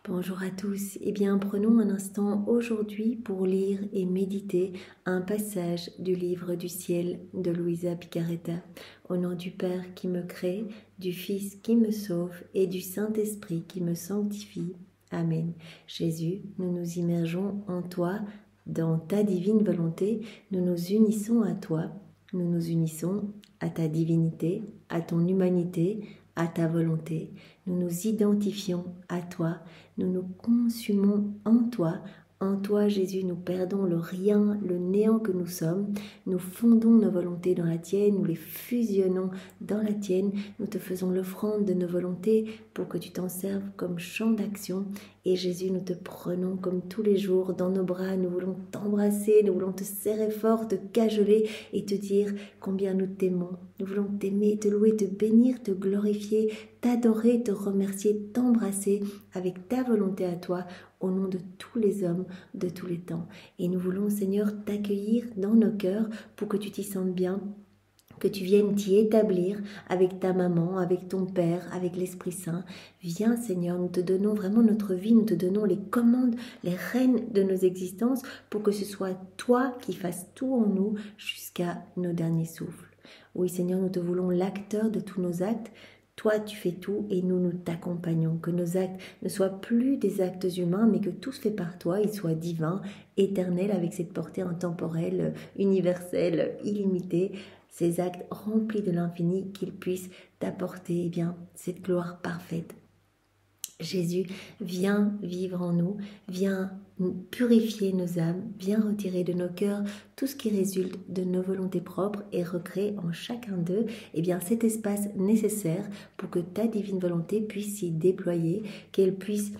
Bonjour à tous. Eh bien, prenons un instant aujourd'hui pour lire et méditer un passage du livre du ciel de Luisa Picaretta. Au nom du Père qui me crée, du Fils qui me sauve et du Saint-Esprit qui me sanctifie. Amen. Jésus, nous nous immergeons en toi, dans ta divine volonté. Nous nous unissons à toi. Nous nous unissons à ta divinité, à ton humanité, à ta volonté. Nous nous identifions à toi, nous nous consumons en toi. En toi, Jésus, nous perdons le rien, le néant que nous sommes. Nous fondons nos volontés dans la tienne, nous les fusionnons dans la tienne. Nous te faisons l'offrande de nos volontés pour que tu t'en serves comme champ d'action. Et Jésus, nous te prenons comme tous les jours dans nos bras. Nous voulons t'embrasser, nous voulons te serrer fort, te cajoler et te dire combien nous t'aimons. Nous voulons t'aimer, te louer, te bénir, te glorifier, t'adorer, te remercier, t'embrasser avec ta volonté à toi, au nom de tous les hommes de tous les temps. Et nous voulons, Seigneur, t'accueillir dans nos cœurs pour que tu t'y sentes bien, que tu viennes t'y établir avec ta maman, avec ton Père, avec l'Esprit Saint. Viens, Seigneur, nous te donnons vraiment notre vie, nous te donnons les commandes, les rênes de nos existences pour que ce soit toi qui fasses tout en nous jusqu'à nos derniers souffles. Oui, Seigneur, nous te voulons l'acteur de tous nos actes. Toi, tu fais tout et nous t'accompagnons. Que nos actes ne soient plus des actes humains, mais que tout se fait par toi, ils soient divins, éternels, avec cette portée intemporelle, universelle, illimitée. Ces actes remplis de l'infini, qu'ils puissent t'apporter cette gloire parfaite. Jésus, viens vivre en nous, viens purifier nos âmes, viens retirer de nos cœurs tout ce qui résulte de nos volontés propres et recréer en chacun d'eux cet espace nécessaire pour que ta divine volonté puisse s'y déployer, qu'elle puisse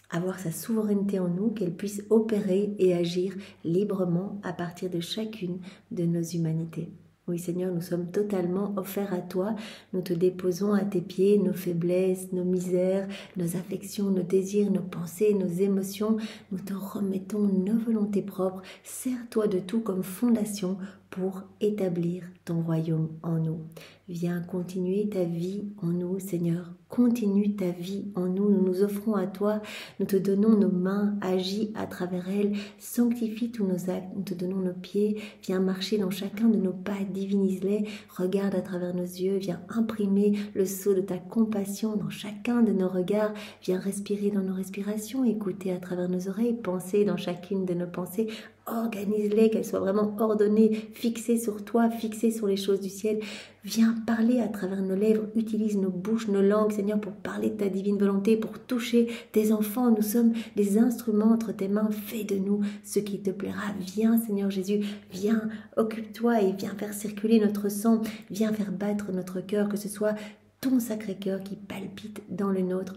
avoir sa souveraineté en nous, qu'elle puisse opérer et agir librement à partir de chacune de nos humanités. Oui Seigneur, nous sommes totalement offerts à toi, nous te déposons à tes pieds nos faiblesses, nos misères, nos affections, nos désirs, nos pensées, nos émotions, nous te remettons nos volontés propres, sers-toi de tout comme fondation pour établir ton royaume en nous. Viens continuer ta vie en nous, Seigneur. Continue ta vie en nous. Nous nous offrons à toi. Nous te donnons nos mains. Agis à travers elles. Sanctifie tous nos actes. Nous te donnons nos pieds. Viens marcher dans chacun de nos pas. Divinise-les. Regarde à travers nos yeux. Viens imprimer le sceau de ta compassion dans chacun de nos regards. Viens respirer dans nos respirations. Écouter à travers nos oreilles. Penser dans chacune de nos pensées. Organise-les, qu'elles soient vraiment ordonnées, fixées sur toi, fixées sur les choses du ciel. Viens parler à travers nos lèvres, utilise nos bouches, nos langues, Seigneur, pour parler de ta divine volonté, pour toucher tes enfants. Nous sommes des instruments entre tes mains. Fais de nous ce qui te plaira. Viens, Seigneur Jésus, viens, occupe-toi et viens faire circuler notre sang. Viens faire battre notre cœur, que ce soit ton sacré cœur qui palpite dans le nôtre.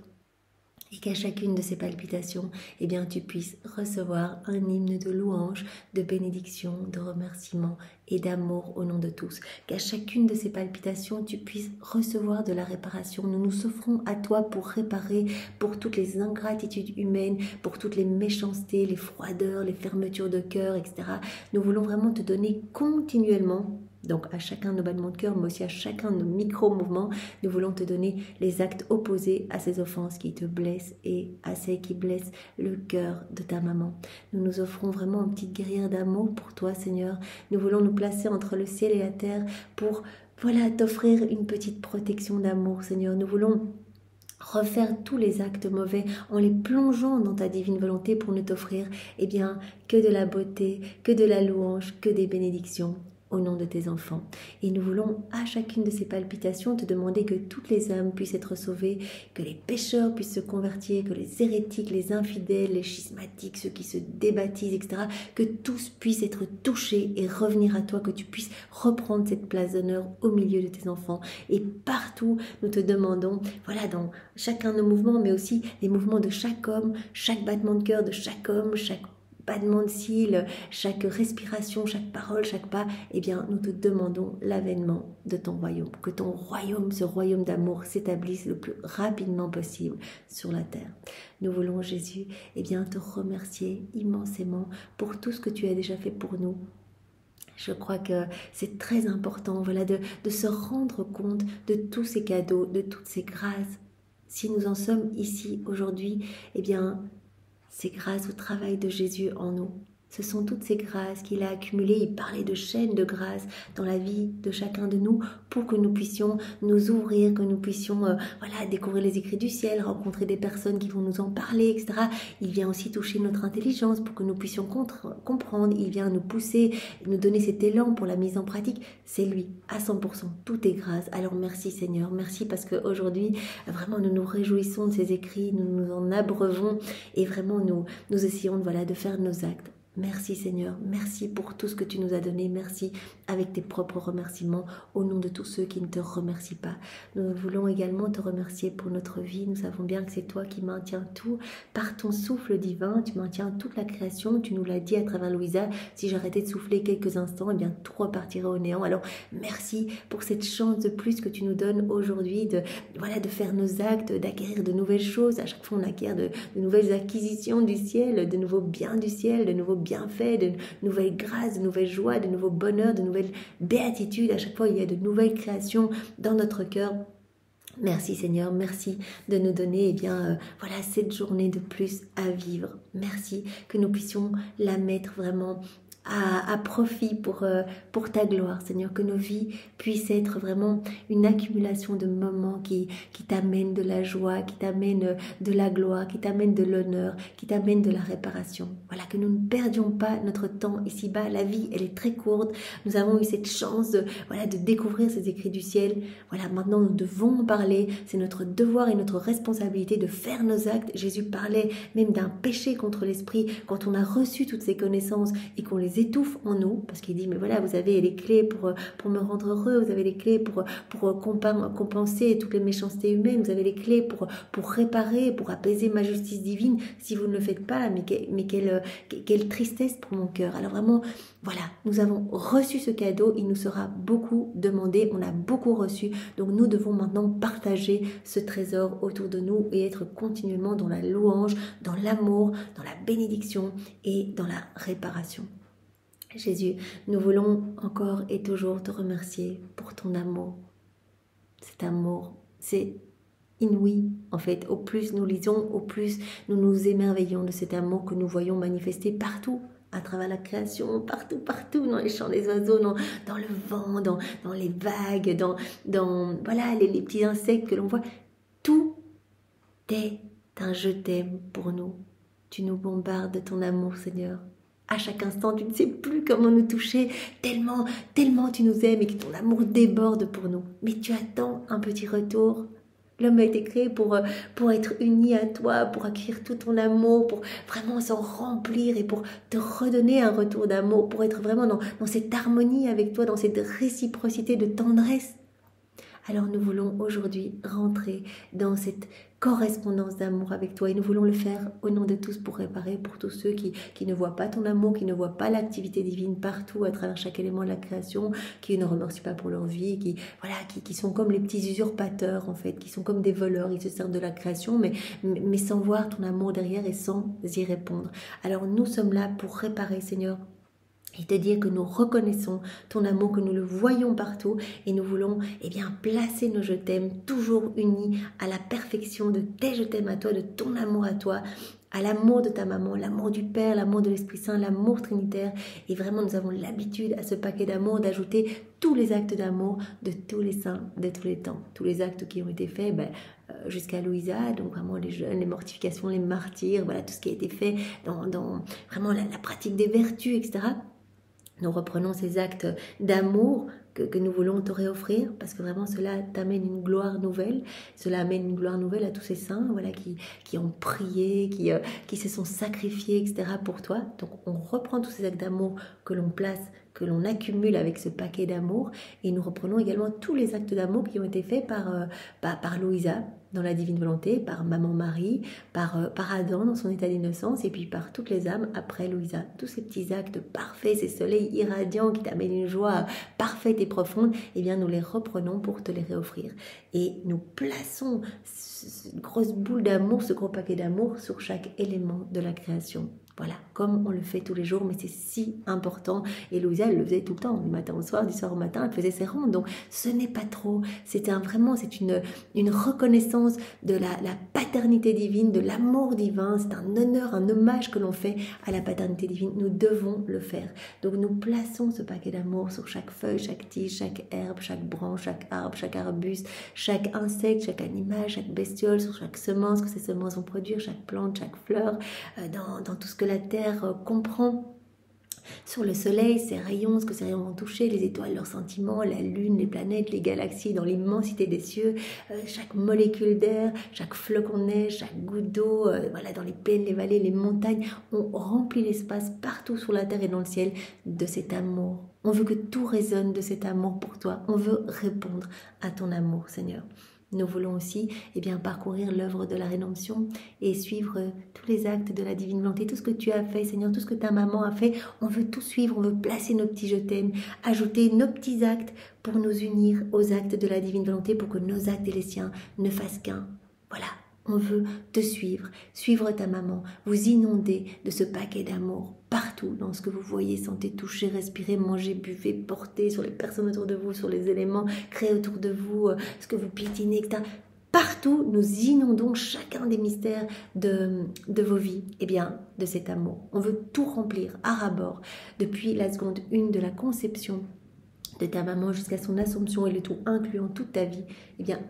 Et qu'à chacune de ces palpitations, tu puisses recevoir un hymne de louange, de bénédiction, de remerciement et d'amour au nom de tous. Qu'à chacune de ces palpitations, tu puisses recevoir de la réparation. Nous nous offrons à toi pour réparer, pour toutes les ingratitudes humaines, pour toutes les méchancetés, les froideurs, les fermetures de cœur, etc. Nous voulons vraiment te donner continuellement, donc à chacun de nos battements de cœur, mais aussi à chacun de nos micro-mouvements, nous voulons te donner les actes opposés à ces offenses qui te blessent et à celles qui blessent le cœur de ta maman. Nous nous offrons vraiment une petite guerrière d'amour pour toi, Seigneur. Nous voulons nous placer entre le ciel et la terre pour, t'offrir une petite protection d'amour, Seigneur. Nous voulons refaire tous les actes mauvais en les plongeant dans ta divine volonté pour ne t'offrir, que de la beauté, que de la louange, que des bénédictions au nom de tes enfants. Et nous voulons à chacune de ces palpitations te demander que toutes les âmes puissent être sauvées, que les pécheurs puissent se convertir, que les hérétiques, les infidèles, les schismatiques, ceux qui se débaptisent, etc., que tous puissent être touchés et revenir à toi, que tu puisses reprendre cette place d'honneur au milieu de tes enfants. Et partout, nous te demandons, dans chacun de nos mouvements, mais aussi les mouvements de chaque homme, chaque battement de cœur de chaque homme, chaque battement de cils, chaque respiration, chaque parole, chaque pas, nous te demandons l'avènement de ton royaume. Que ton royaume, ce royaume d'amour, s'établisse le plus rapidement possible sur la terre. Nous voulons, Jésus, te remercier immensément pour tout ce que tu as déjà fait pour nous. Je crois que c'est très important de se rendre compte de tous ces cadeaux, de toutes ces grâces. Si nous en sommes ici aujourd'hui, eh bien, c'est grâce au travail de Jésus en nous. Ce sont toutes ces grâces qu'il a accumulées. Il parlait de chaînes de grâce dans la vie de chacun de nous pour que nous puissions nous ouvrir, que nous puissions voilà, découvrir les écrits du ciel, rencontrer des personnes qui vont nous en parler, etc. Il vient aussi toucher notre intelligence pour que nous puissions comprendre. Il vient nous pousser, nous donner cet élan pour la mise en pratique. C'est lui, à 100%. Tout est grâce. Alors merci Seigneur, merci parce qu'aujourd'hui, vraiment, nous nous réjouissons de ces écrits, nous nous en abreuvons et vraiment, nous essayons de faire nos actes. Merci Seigneur, merci pour tout ce que tu nous as donné, merci avec tes propres remerciements au nom de tous ceux qui ne te remercient pas. Nous voulons également te remercier pour notre vie, nous savons bien que c'est toi qui maintiens tout, par ton souffle divin, tu maintiens toute la création, tu nous l'as dit à travers Louisa, si j'arrêtais de souffler quelques instants, eh bien tout repartirait au néant. Alors merci pour cette chance de plus que tu nous donnes aujourd'hui de faire nos actes, d'acquérir de nouvelles choses, à chaque fois on acquiert de nouvelles acquisitions du ciel, de nouveaux biens du ciel, de nouveaux bienfaits, de nouvelles grâces, de nouvelles joies, de nouveaux bonheurs, de nouvelles béatitudes. À chaque fois, il y a de nouvelles créations dans notre cœur. Merci Seigneur, merci de nous donner cette journée de plus à vivre. Merci que nous puissions la mettre vraiment à profit pour ta gloire, Seigneur, que nos vies puissent être vraiment une accumulation de moments qui t'amènent de la joie, qui t'amènent de la gloire, qui t'amènent de l'honneur, qui t'amènent de la réparation. Voilà, que nous ne perdions pas notre temps ici-bas. La vie, elle est très courte. Nous avons eu cette chance de découvrir ces écrits du ciel. Voilà, maintenant nous devons en parler. C'est notre devoir et notre responsabilité de faire nos actes. Jésus parlait même d'un péché contre l'esprit quand on a reçu toutes ces connaissances et qu'on les étouffe en nous, parce qu'il dit mais voilà, vous avez les clés pour me rendre heureux, vous avez les clés pour compenser toutes les méchancetés humaines, vous avez les clés pour réparer, pour apaiser ma justice divine. Si vous ne le faites pas, mais quelle tristesse pour mon cœur. Alors vraiment, voilà, nous avons reçu ce cadeau, il nous sera beaucoup demandé, on a beaucoup reçu, donc nous devons maintenant partager ce trésor autour de nous et être continuellement dans la louange, dans l'amour, dans la bénédiction et dans la réparation. Jésus, nous voulons encore et toujours te remercier pour ton amour. Cet amour, c'est inouï en fait. Au plus nous lisons, au plus nous nous émerveillons de cet amour que nous voyons manifester partout, à travers la création, partout, dans les chants des oiseaux, dans le vent, dans les vagues, dans les petits insectes que l'on voit. Tout est un je t'aime pour nous. Tu nous bombardes de ton amour, Seigneur. À chaque instant, tu ne sais plus comment nous toucher, tellement tu nous aimes et que ton amour déborde pour nous. Mais tu attends un petit retour. L'homme a été créé pour être uni à toi, pour acquérir tout ton amour, pour vraiment s'en remplir et pour te redonner un retour d'amour, pour être vraiment dans cette harmonie avec toi, dans cette réciprocité de tendresse. Alors nous voulons aujourd'hui rentrer dans cette correspondance d'amour avec toi et nous voulons le faire au nom de tous pour réparer, pour tous ceux qui ne voient pas ton amour, qui ne voient pas l'activité divine partout à travers chaque élément de la création, qui ne remercient pas pour leur vie, qui sont comme les petits usurpateurs en fait, qui sont comme des voleurs, ils se servent de la création mais sans voir ton amour derrière et sans y répondre. Alors nous sommes là pour réparer, Seigneur, et te dire que nous reconnaissons ton amour, que nous le voyons partout et nous voulons placer nos je t'aime toujours unis à la perfection de tes je t'aime à toi, de ton amour à toi, à l'amour de ta maman, l'amour du Père, l'amour de l'Esprit Saint, l'amour trinitaire. Et vraiment, nous avons l'habitude à ce paquet d'amour d'ajouter tous les actes d'amour de tous les saints, de tous les temps. Tous les actes qui ont été faits jusqu'à Louisa, donc vraiment les jeûnes, les mortifications, les martyrs, voilà tout ce qui a été fait dans vraiment la pratique des vertus, etc. Nous reprenons ces actes d'amour que nous voulons te réoffrir parce que vraiment cela t'amène une gloire nouvelle. Cela amène une gloire nouvelle à tous ces saints qui ont prié, qui se sont sacrifiés, etc. pour toi. Donc on reprend tous ces actes d'amour que l'on place, que l'on accumule avec ce paquet d'amour et nous reprenons également tous les actes d'amour qui ont été faits par Louisa dans la divine volonté, par Maman Marie, par Adam dans son état d'innocence et puis par toutes les âmes après Louisa. Tous ces petits actes parfaits, ces soleils irradiants qui t'amènent une joie parfaite et profonde, nous les reprenons pour te les réoffrir. Et nous plaçons cette grosse boule d'amour, ce gros paquet d'amour sur chaque élément de la création. Voilà, comme on le fait tous les jours, mais c'est si important. Et Louisa, elle le faisait tout le temps, du matin au soir, du soir au matin, elle faisait ses rondes. Donc, ce n'est pas trop. C'est une reconnaissance de la paternité divine, de l'amour divin. C'est un honneur, un hommage que l'on fait à la paternité divine. Nous devons le faire. Donc, nous plaçons ce paquet d'amour sur chaque feuille, chaque tige, chaque herbe, chaque branche, chaque arbre, chaque arbuste, chaque insecte, chaque animal, chaque bestiole, sur chaque semence que ces semences vont produire, chaque plante, chaque fleur, dans tout ce que la terre comprend, sur le soleil, ses rayons, ce que ces rayons vont toucher, les étoiles, leurs sentiments, la lune, les planètes, les galaxies, dans l'immensité des cieux, chaque molécule d'air, chaque flocon de neige, chaque goutte d'eau, voilà, dans les plaines, les vallées, les montagnes, on remplit l'espace partout sur la terre et dans le ciel de cet amour. On veut que tout résonne de cet amour pour toi. On veut répondre à ton amour, Seigneur. Nous voulons aussi parcourir l'œuvre de la rédemption et suivre tous les actes de la divine volonté, tout ce que tu as fait, Seigneur, tout ce que ta maman a fait. On veut tout suivre, on veut placer nos petits je t'aime, ajouter nos petits actes pour nous unir aux actes de la divine volonté, pour que nos actes et les siens ne fassent qu'un. Voilà, on veut te suivre, suivre ta maman, vous inonder de ce paquet d'amour partout, dans ce que vous voyez, sentez, touchez, respirez, mangez, buvez, portez sur les personnes autour de vous, sur les éléments créés autour de vous, ce que vous piétinez, etc. Partout, nous inondons chacun des mystères de vos vies, de cet amour. On veut tout remplir à ras-bord, depuis la seconde 1 de la conception de ta maman jusqu'à son assomption et le tout incluant toute ta vie.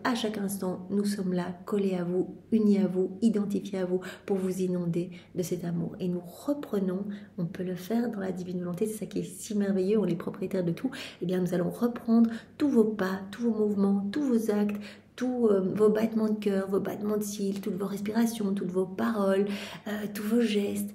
À chaque instant, nous sommes là, collés à vous, unis à vous, identifiés à vous, pour vous inonder de cet amour. Et nous reprenons, on peut le faire dans la divine volonté, c'est ça qui est si merveilleux, on est propriétaires de tout. Nous allons reprendre tous vos pas, tous vos mouvements, tous vos actes, tous vos battements de cœur, vos battements de cils, toutes vos respirations, toutes vos paroles, tous vos gestes,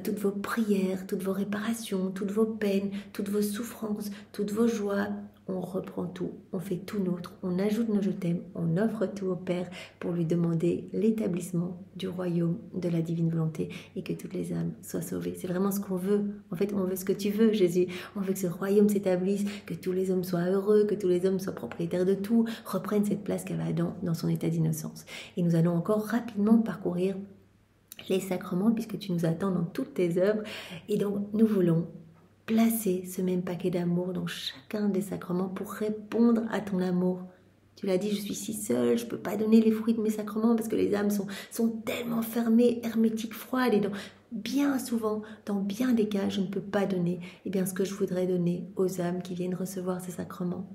toutes vos prières, toutes vos réparations, toutes vos peines, toutes vos souffrances, toutes vos joies. On reprend tout, on fait tout nôtre, on ajoute nos je t'aime, on offre tout au Père pour lui demander l'établissement du royaume de la divine volonté et que toutes les âmes soient sauvées. C'est vraiment ce qu'on veut. En fait, on veut ce que tu veux, Jésus. On veut que ce royaume s'établisse, que tous les hommes soient heureux, que tous les hommes soient propriétaires de tout, reprennent cette place qu'avait Adam dans son état d'innocence. Et nous allons encore rapidement parcourir les sacrements puisque tu nous attends dans toutes tes œuvres. Et donc, nous voulons placer ce même paquet d'amour dans chacun des sacrements pour répondre à ton amour. Tu l'as dit, je suis si seule, je ne peux pas donner les fruits de mes sacrements parce que les âmes sont tellement fermées, hermétiques, froides. Et donc, bien souvent, dans bien des cas, je ne peux pas donner ce que je voudrais donner aux âmes qui viennent recevoir ces sacrements.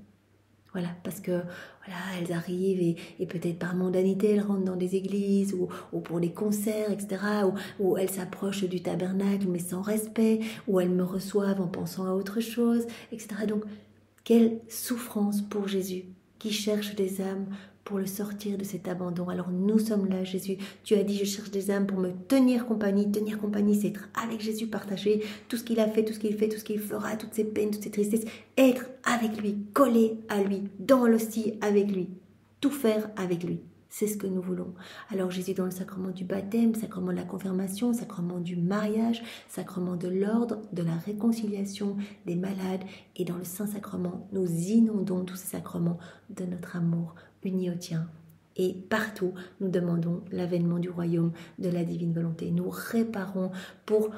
Voilà, parce que elles arrivent et peut-être par mondanité, elles rentrent dans des églises ou pour des concerts, etc. Ou elles s'approchent du tabernacle mais sans respect, ou elles me reçoivent en pensant à autre chose, etc. Donc, quelle souffrance pour Jésus qui cherche des âmes pour le sortir de cet abandon. Alors nous sommes là, Jésus. Tu as dit, je cherche des âmes pour me tenir compagnie. Tenir compagnie, c'est être avec Jésus, partager tout ce qu'il a fait, tout ce qu'il fait, tout ce qu'il fera, toutes ses peines, toutes ses tristesses. Être avec lui, collé à lui, dans l'hostie avec lui. Tout faire avec lui. C'est ce que nous voulons. Alors Jésus, dans le sacrement du baptême, sacrement de la confirmation, sacrement du mariage, sacrement de l'ordre, de la réconciliation des malades, et dans le Saint-Sacrement, nous inondons tous ces sacrements de notre amour uni au tien. Et partout, nous demandons l'avènement du royaume de la divine volonté. Nous réparons pour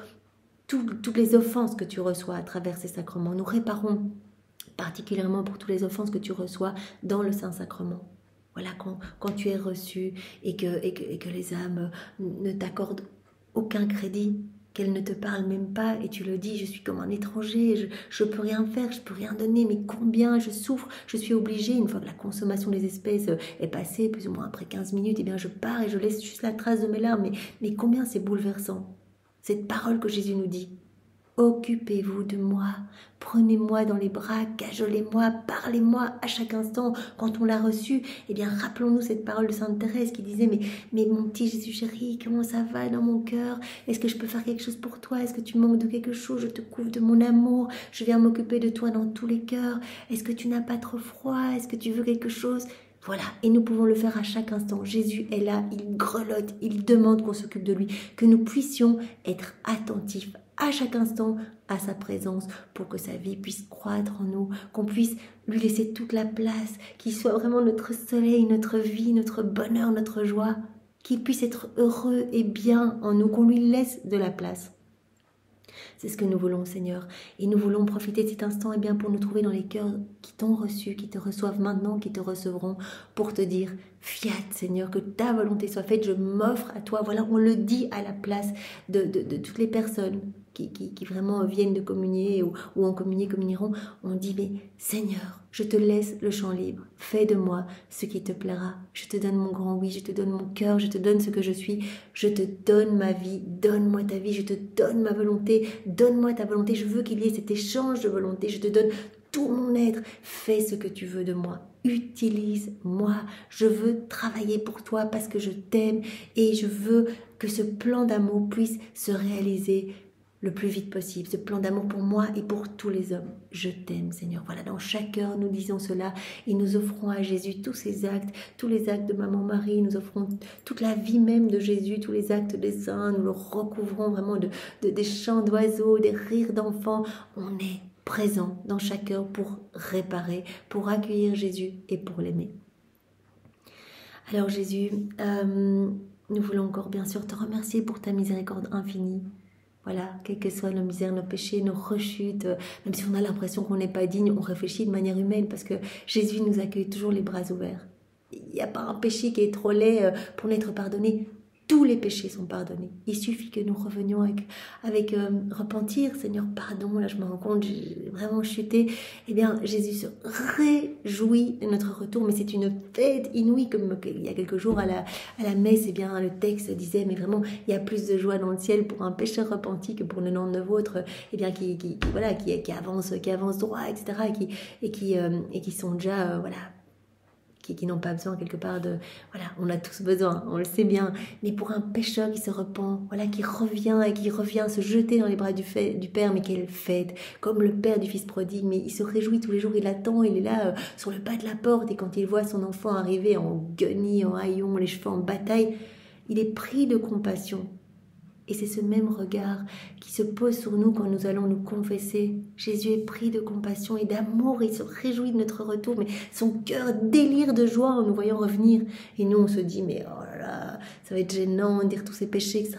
toutes les offenses que tu reçois à travers ces sacrements. Nous réparons particulièrement pour toutes les offenses que tu reçois dans le Saint-Sacrement. Voilà, quand tu es reçu et que les âmes ne t'accordent aucun crédit, qu'elles ne te parlent même pas, et tu le dis, je suis comme un étranger, je peux rien faire, je peux rien donner, mais combien je souffre, je suis obligée, une fois que la consommation des espèces est passée, plus ou moins après 15 minutes, je pars et je laisse juste la trace de mes larmes, mais combien c'est bouleversant, cette parole que Jésus nous dit. Occupez-vous de moi, prenez-moi dans les bras, cajolez-moi, parlez-moi à chaque instant. Quand on l'a reçu, rappelons-nous cette parole de Sainte Thérèse qui disait mais mon petit Jésus chéri, comment ça va dans mon cœur? Est-ce que je peux faire quelque chose pour toi? Est-ce que tu manques de quelque chose? Je te couvre de mon amour, je viens m'occuper de toi dans tous les cœurs. Est-ce que tu n'as pas trop froid? Est-ce que tu veux quelque chose? Voilà, et nous pouvons le faire à chaque instant. Jésus est là, il grelotte, il demande qu'on s'occupe de lui, que nous puissions être attentifs à chaque instant à sa présence pour que sa vie puisse croître en nous, qu'on puisse lui laisser toute la place, qu'il soit vraiment notre soleil, notre vie, notre bonheur, notre joie, qu'il puisse être heureux et bien en nous, qu'on lui laisse de la place. C'est ce que nous voulons, Seigneur. Et nous voulons profiter de cet instant pour nous trouver dans les cœurs qui t'ont reçu, qui te reçoivent maintenant, qui te recevront, pour te dire, fiat, Seigneur, que ta volonté soit faite, je m'offre à toi. Voilà, on le dit à la place de toutes les personnes qui vraiment viennent de communier ou en communier, communieront. On dit, mais Seigneur, je te laisse le champ libre. Fais de moi ce qui te plaira. Je te donne mon grand oui, je te donne mon cœur, je te donne ce que je suis. Je te donne ma vie, donne-moi ta vie, je te donne ma volonté, donne-moi ta volonté. Je veux qu'il y ait cet échange de volonté. Je te donne tout mon être. Fais ce que tu veux de moi. Utilise-moi. Je veux travailler pour toi parce que je t'aime et je veux que ce plan d'amour puisse se réaliser le plus vite possible, ce plan d'amour pour moi et pour tous les hommes. Je t'aime, Seigneur. Voilà, dans chaque heure, nous disons cela et nous offrons à Jésus tous ces actes, tous les actes de Maman Marie, nous offrons toute la vie même de Jésus, tous les actes des saints, nous le recouvrons vraiment des chants d'oiseaux, des rires d'enfants. On est présent dans chaque heure pour réparer, pour accueillir Jésus et pour l'aimer. Alors Jésus, nous voulons encore bien sûr te remercier pour ta miséricorde infinie. Voilà, quelles que soient nos misères, nos péchés, nos rechutes, même si on a l'impression qu'on n'est pas digne, on réfléchit de manière humaine parce que Jésus nous accueille toujours les bras ouverts. Il n'y a pas un péché qui est trop laid pour n'être pardonné. Tous les péchés sont pardonnés. Il suffit que nous revenions avec repentir. Seigneur, pardon, là je me rends compte, j'ai vraiment chuté. Eh bien, Jésus se réjouit de notre retour, mais c'est une fête inouïe. Comme il y a quelques jours à la messe, eh bien, le texte disait, mais vraiment, il y a plus de joie dans le ciel pour un pécheur repenti que pour 99 autres, eh bien, qui avance droit, etc., et qui sont déjà, voilà, qui n'ont pas besoin quelque part de... Voilà, on a tous besoin, on le sait bien. Mais pour un pécheur qui se repent, voilà, qui revient se jeter dans les bras du Père, mais quelle fête, comme le Père du Fils prodigue, mais il se réjouit tous les jours, il attend, il est là sur le pas de la porte, et quand il voit son enfant arriver en guenilles, en haillons, les cheveux en bataille, il est pris de compassion. Et c'est ce même regard qui se pose sur nous quand nous allons nous confesser. Jésus est pris de compassion et d'amour, il se réjouit de notre retour, mais son cœur délire de joie en nous voyant revenir. Et nous, on se dit, mais oh là là, ça va être gênant de dire tous ces péchés, etc.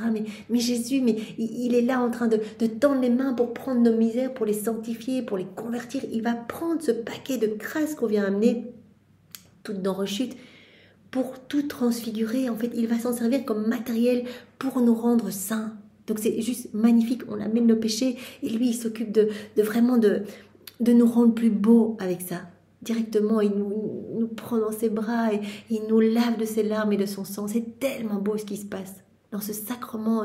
Mais Jésus, il est là en train de tendre les mains pour prendre nos misères, pour les sanctifier, pour les convertir. Il va prendre ce paquet de grâce qu'on vient amener, toutes nos rechutes, pour tout transfigurer. En fait, il va s'en servir comme matériel pour nous rendre saints. Donc c'est juste magnifique, on amène nos péchés et lui il s'occupe de vraiment de nous rendre plus beaux avec ça. Directement, il nous prend dans ses bras et il nous lave de ses larmes et de son sang. C'est tellement beau ce qui se passe dans ce sacrement.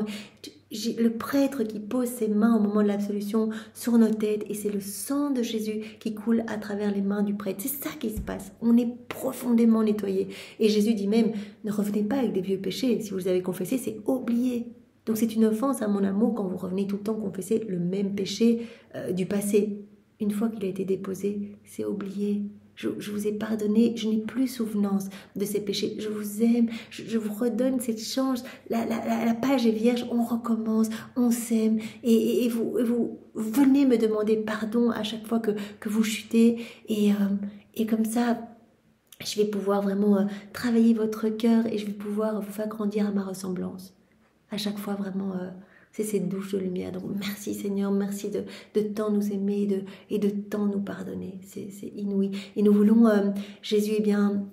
Le prêtre qui pose ses mains au moment de l'absolution sur nos têtes et c'est le sang de Jésus qui coule à travers les mains du prêtre. C'est ça qui se passe. On est profondément nettoyé. Et Jésus dit même, ne revenez pas avec des vieux péchés. Si vous les avez confessés, c'est oublié. Donc c'est une offense à mon amour quand vous revenez tout le temps confesser le même péché du passé. Une fois qu'il a été déposé, c'est oublié. Je vous ai pardonné, je n'ai plus souvenance de ces péchés. Je vous aime, je vous redonne cette chance. La page est vierge, on recommence, on s'aime. Et vous venez me demander pardon à chaque fois que vous chutez. Et comme ça, je vais pouvoir vraiment travailler votre cœur et je vais pouvoir vous faire grandir à ma ressemblance. À chaque fois, vraiment... c'est cette douche de lumière. Donc merci Seigneur, merci de tant nous aimer et de tant nous pardonner. C'est inouï. Et nous voulons, Jésus,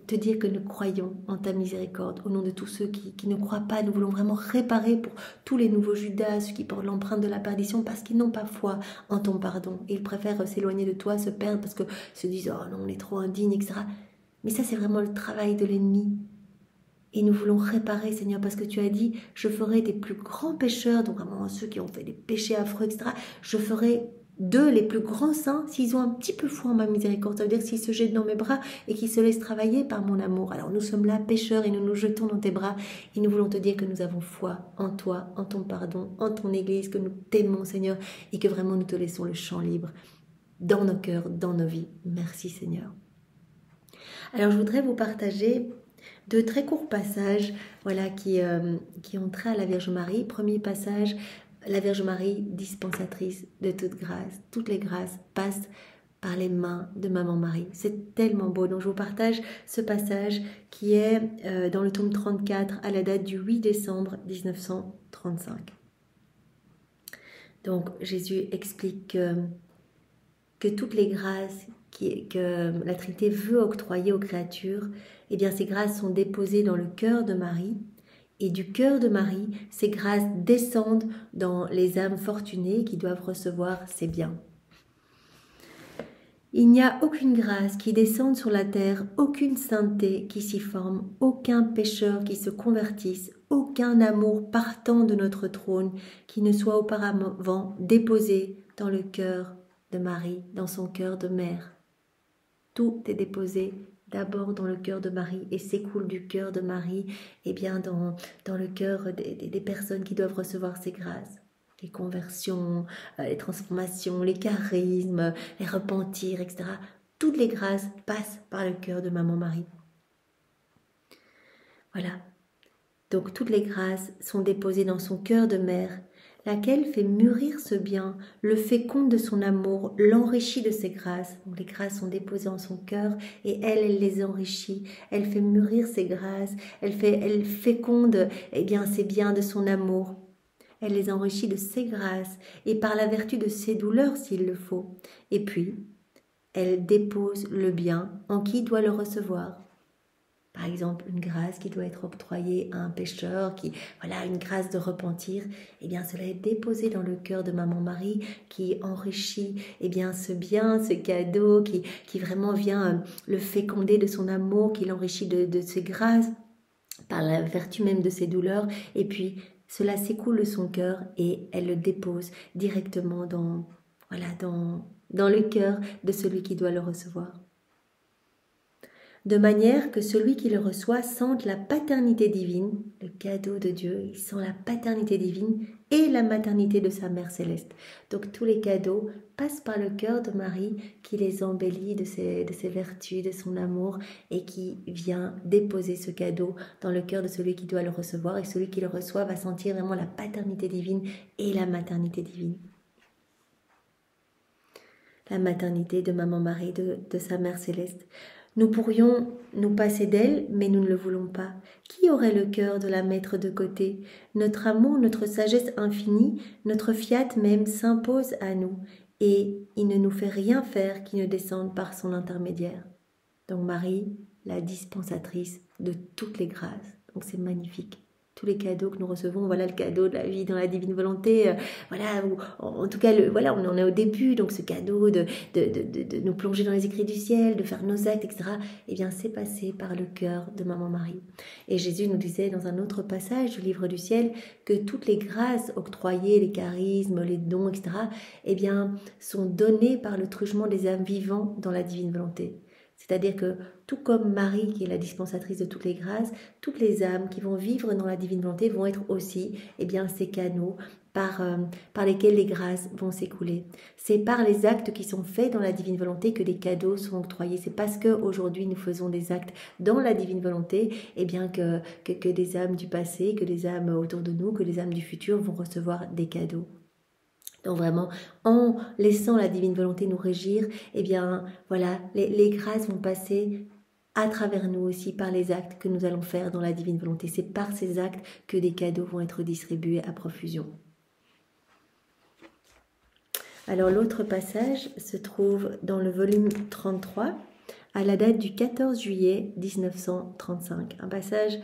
te dire que nous croyons en ta miséricorde. Au nom de tous ceux qui ne croient pas, nous voulons vraiment réparer pour tous les nouveaux Judas, ceux qui portent l'empreinte de la perdition parce qu'ils n'ont pas foi en ton pardon. Et ils préfèrent s'éloigner de toi, se perdre parce que se disent, oh non, on est trop indigne, etc. Mais ça, c'est vraiment le travail de l'ennemi. Et nous voulons réparer, Seigneur, parce que tu as dit, je ferai des plus grands pécheurs, donc vraiment ceux qui ont fait des péchés affreux, etc. Je ferai d'eux les plus grands saints s'ils ont un petit peu foi en ma miséricorde. Ça veut dire s'ils se jettent dans mes bras et qu'ils se laissent travailler par mon amour. Alors nous sommes là, pécheurs, et nous nous jetons dans tes bras. Et nous voulons te dire que nous avons foi en toi, en ton pardon, en ton Église, que nous t'aimons, Seigneur, et que vraiment nous te laissons le champ libre dans nos cœurs, dans nos vies. Merci, Seigneur. Alors je voudrais vous partager deux très courts passages qui ont trait à la Vierge Marie. Premier passage, la Vierge Marie, dispensatrice de toute grâce. Toutes les grâces passent par les mains de Maman Marie. C'est tellement beau. Donc je vous partage ce passage qui est dans le tome 34 à la date du 8 décembre 1935. Donc Jésus explique que toutes les grâces que la Trinité veut octroyer aux créatures, eh bien ces grâces sont déposées dans le cœur de Marie, et du cœur de Marie, ces grâces descendent dans les âmes fortunées qui doivent recevoir ces biens. Il n'y a aucune grâce qui descende sur la terre, aucune sainteté qui s'y forme, aucun pécheur qui se convertisse, aucun amour partant de notre trône qui ne soit auparavant déposé dans le cœur de Marie, dans son cœur de mère. Tout est déposé d'abord dans le cœur de Marie et s'écoule du cœur de Marie dans le cœur des personnes qui doivent recevoir ces grâces. Les conversions, les transformations, les charismes, les repentirs, etc. Toutes les grâces passent par le cœur de Maman Marie. Voilà. Donc toutes les grâces sont déposées dans son cœur de mère, laquelle fait mûrir ce bien, le féconde de son amour, l'enrichit de ses grâces. Donc les grâces sont déposées en son cœur et elle les enrichit. Elle fait mûrir ses grâces, elle féconde ces biens de son amour. Elle les enrichit de ses grâces et par la vertu de ses douleurs s'il le faut. Et puis, elle dépose le bien en qui doit le recevoir. Par exemple, une grâce qui doit être octroyée à un pécheur, une grâce de repentir, cela est déposé dans le cœur de Maman Marie qui enrichit ce bien, ce cadeau, qui vraiment vient le féconder de son amour, qui l'enrichit de ses grâces, par la vertu même de ses douleurs, et puis cela s'écoule de son cœur et elle le dépose directement dans le cœur de celui qui doit le recevoir. De manière que celui qui le reçoit sente la paternité divine, le cadeau de Dieu, il sent la paternité divine et la maternité de sa Mère Céleste. Donc tous les cadeaux passent par le cœur de Marie qui les embellit de ses vertus, de son amour et qui vient déposer ce cadeau dans le cœur de celui qui doit le recevoir. Et celui qui le reçoit va sentir vraiment la paternité divine et la maternité divine. La maternité de Maman Marie, de sa Mère Céleste. Nous pourrions nous passer d'elle, mais nous ne le voulons pas. Qui aurait le cœur de la mettre de côté? Notre amour, notre sagesse infinie, notre fiat même s'impose à nous, et il ne nous fait rien faire qui ne descende par son intermédiaire. Donc Marie, la dispensatrice de toutes les grâces. Donc c'est magnifique. Tous les cadeaux que nous recevons, voilà le cadeau de la vie dans la divine volonté, en tout cas, on en est au début, donc ce cadeau de nous plonger dans les écrits du ciel, de faire nos actes, etc., c'est passé par le cœur de Maman Marie. Et Jésus nous disait dans un autre passage du livre du ciel que toutes les grâces octroyées, les charismes, les dons, etc., sont données par le truchement des âmes vivants dans la divine volonté. C'est-à-dire que tout comme Marie, qui est la dispensatrice de toutes les grâces, toutes les âmes qui vont vivre dans la divine volonté vont être aussi ces canaux par lesquels les grâces vont s'écouler. C'est par les actes qui sont faits dans la divine volonté que les cadeaux sont octroyés. C'est parce qu'aujourd'hui nous faisons des actes dans la divine volonté que des âmes du passé, que des âmes autour de nous, que les âmes du futur vont recevoir des cadeaux. Donc vraiment, en laissant la divine volonté nous régir, les grâces vont passer à travers nous aussi par les actes que nous allons faire dans la divine volonté. C'est par ces actes que des cadeaux vont être distribués à profusion. Alors l'autre passage se trouve dans le volume 33, à la date du 14 juillet 1935. Un passage...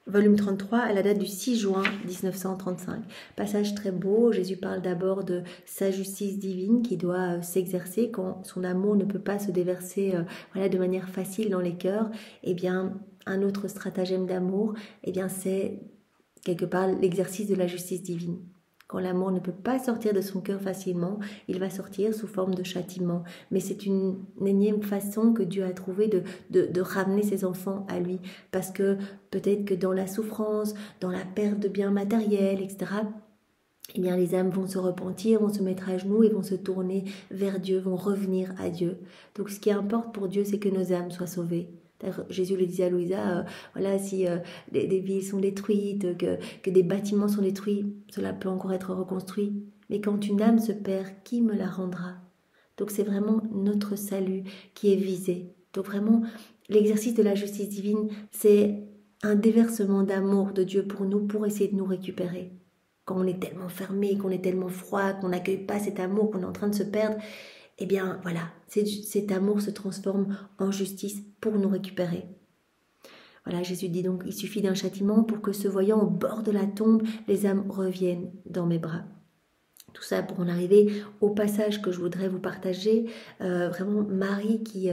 Volume 33 à la date du 6 juin 1935. Passage très beau, Jésus parle d'abord de sa justice divine qui doit s'exercer quand son amour ne peut pas se déverser de manière facile dans les cœurs. Un autre stratagème d'amour, c'est quelque part l'exercice de la justice divine. Quand l'amour ne peut pas sortir de son cœur facilement, il va sortir sous forme de châtiment. Mais c'est une énième façon que Dieu a trouvé de ramener ses enfants à lui. Parce que peut-être que dans la souffrance, dans la perte de biens matériels, etc., les âmes vont se repentir, vont se mettre à genoux et vont se tourner vers Dieu, vont revenir à Dieu. Donc ce qui importe pour Dieu, c'est que nos âmes soient sauvées. Jésus le disait à Louisa, si des villes sont détruites, que des bâtiments sont détruits, cela peut encore être reconstruit. Mais quand une âme se perd, qui me la rendra? Donc c'est vraiment notre salut qui est visé. Donc vraiment, l'exercice de la justice divine, c'est un déversement d'amour de Dieu pour nous, pour essayer de nous récupérer. Quand on est tellement fermé, qu'on est tellement froid, qu'on n'accueille pas cet amour, qu'on est en train de se perdre, eh bien voilà, cet amour se transforme en justice pour nous récupérer. Voilà, Jésus dit donc, il suffit d'un châtiment pour que, se voyant au bord de la tombe, les âmes reviennent dans mes bras. Tout ça pour en arriver au passage que je voudrais vous partager, vraiment Marie qui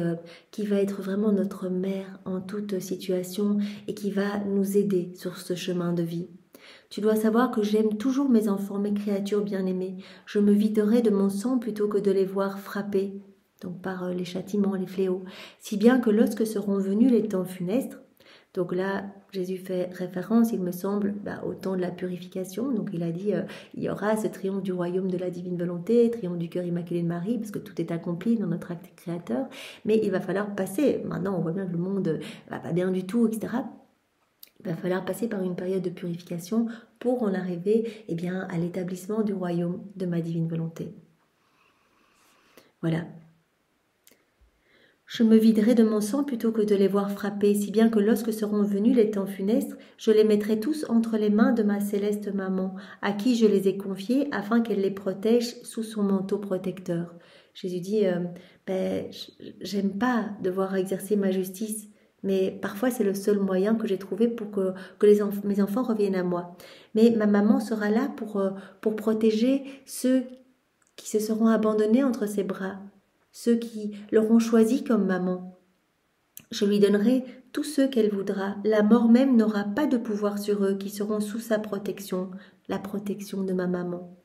va être vraiment notre mère en toute situation et qui va nous aider sur ce chemin de vie. Tu dois savoir que j'aime toujours mes enfants, mes créatures bien-aimées. Je me viderai de mon sang plutôt que de les voir frappés, donc par les châtiments, les fléaux, si bien que lorsque seront venus les temps funestes, donc là, Jésus fait référence, il me semble, au temps de la purification. Donc il a dit, il y aura ce triomphe du royaume de la divine volonté, triomphe du cœur immaculé de Marie, parce que tout est accompli dans notre acte créateur. Mais il va falloir passer, maintenant on voit bien que le monde va pas bien du tout, etc. Il va falloir passer par une période de purification pour en arriver à l'établissement du royaume de ma divine volonté. Voilà. Je me viderai de mon sang plutôt que de les voir frapper, si bien que lorsque seront venus les temps funestes, je les mettrai tous entre les mains de ma céleste maman, à qui je les ai confiés afin qu'elle les protège sous son manteau protecteur. Jésus dit, j'aime pas devoir exercer ma justice, mais parfois c'est le seul moyen que j'ai trouvé pour que mes enfants reviennent à moi. Mais ma maman sera là pour protéger ceux qui se seront abandonnés entre ses bras, ceux qui l'auront choisi comme maman. Je lui donnerai tous ceux qu'elle voudra. La mort même n'aura pas de pouvoir sur eux, qui seront sous sa protection, la protection de ma maman.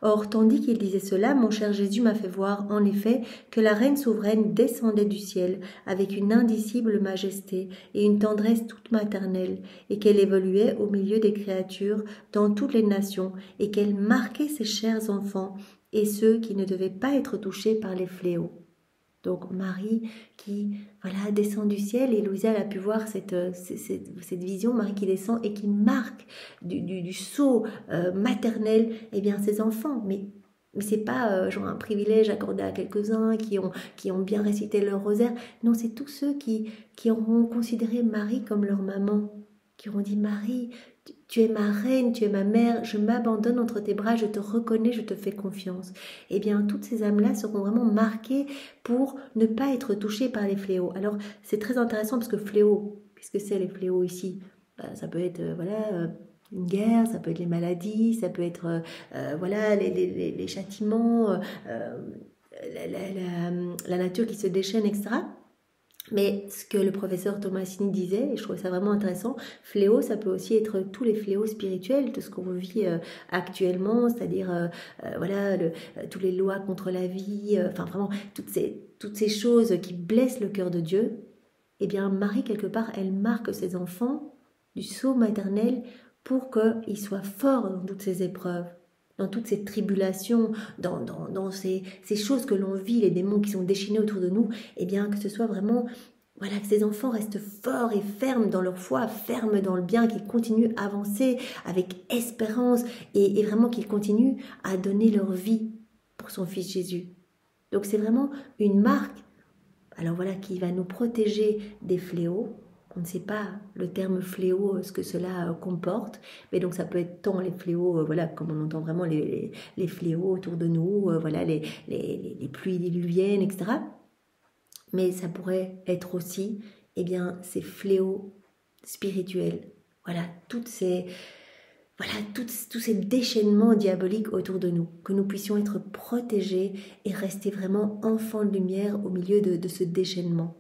Or, tandis qu'il disait cela, mon cher Jésus m'a fait voir, en effet, que la reine souveraine descendait du ciel, avec une indicible majesté et une tendresse toute maternelle, et qu'elle évoluait au milieu des créatures dans toutes les nations, et qu'elle marquait ses chers enfants, et ceux qui ne devaient pas être touchés par les fléaux. Donc Marie qui descend du ciel, et Louisa a pu voir cette vision, Marie qui descend et qui marque du sceau maternel ses enfants. Mais c'est pas genre un privilège accordé à quelques-uns qui ont bien récité leur rosaire. Non, c'est tous ceux qui auront considéré Marie comme leur maman, qui auront dit Marie, tu es ma reine, tu es ma mère, je m'abandonne entre tes bras, je te reconnais, je te fais confiance. Toutes ces âmes-là seront vraiment marquées pour ne pas être touchées par les fléaux. Alors, c'est très intéressant parce que fléaux, qu'est-ce que c'est les fléaux ici ? Ça peut être, une guerre, ça peut être les maladies, ça peut être, les châtiments, la nature qui se déchaîne, etc. Mais ce que le professeur Thomasini disait, et je trouvais ça vraiment intéressant, fléau, ça peut aussi être tous les fléaux spirituels de ce qu'on vit actuellement, c'est-à-dire toutes les lois contre la vie, vraiment toutes ces choses qui blessent le cœur de Dieu. Marie, quelque part, elle marque ses enfants du sceau maternel pour qu'ils soient forts dans toutes ces épreuves, dans toutes ces tribulations, dans ces choses que l'on vit, les démons qui sont déchaînés autour de nous, que ce soit vraiment, que ces enfants restent forts et fermes dans leur foi, fermes dans le bien, qu'ils continuent à avancer avec espérance et vraiment qu'ils continuent à donner leur vie pour son Fils Jésus. Donc c'est vraiment une marque, qui va nous protéger des fléaux. On ne sait pas le terme fléau, ce que cela comporte, mais donc ça peut être tant les fléaux, comme on entend vraiment les fléaux autour de nous, les pluies diluviennes, etc. Mais ça pourrait être aussi, ces fléaux spirituels, tous ces déchaînements diaboliques autour de nous, que nous puissions être protégés et rester vraiment enfants de lumière au milieu de ce déchaînement.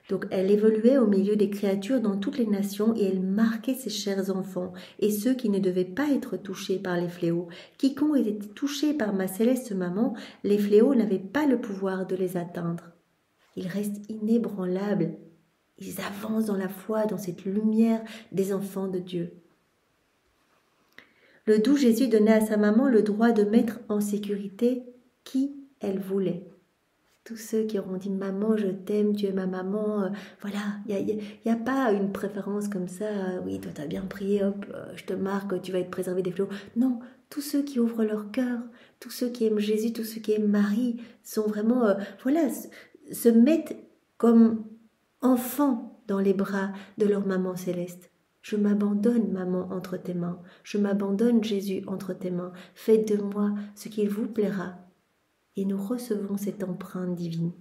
Donc elle évoluait au milieu des créatures dans toutes les nations et elle marquait ses chers enfants et ceux qui ne devaient pas être touchés par les fléaux. Quiconque était touché par ma céleste maman, les fléaux n'avaient pas le pouvoir de les atteindre. Ils restent inébranlables. Ils avancent dans la foi, dans cette lumière des enfants de Dieu. Le doux Jésus donnait à sa maman le droit de mettre en sécurité qui elle voulait. Tous ceux qui auront dit « Maman, je t'aime, tu es ma maman », il n'y a pas une préférence comme ça, oui, toi tu as bien prié, hop, je te marque, tu vas être préservé des fléaux. Non, tous ceux qui ouvrent leur cœur, tous ceux qui aiment Jésus, tous ceux qui aiment Marie, sont vraiment, se mettent comme enfants dans les bras de leur maman céleste. Je m'abandonne, maman, entre tes mains. Je m'abandonne, Jésus, entre tes mains. Faites de moi ce qu'il vous plaira. Et nous recevons cette empreinte divine.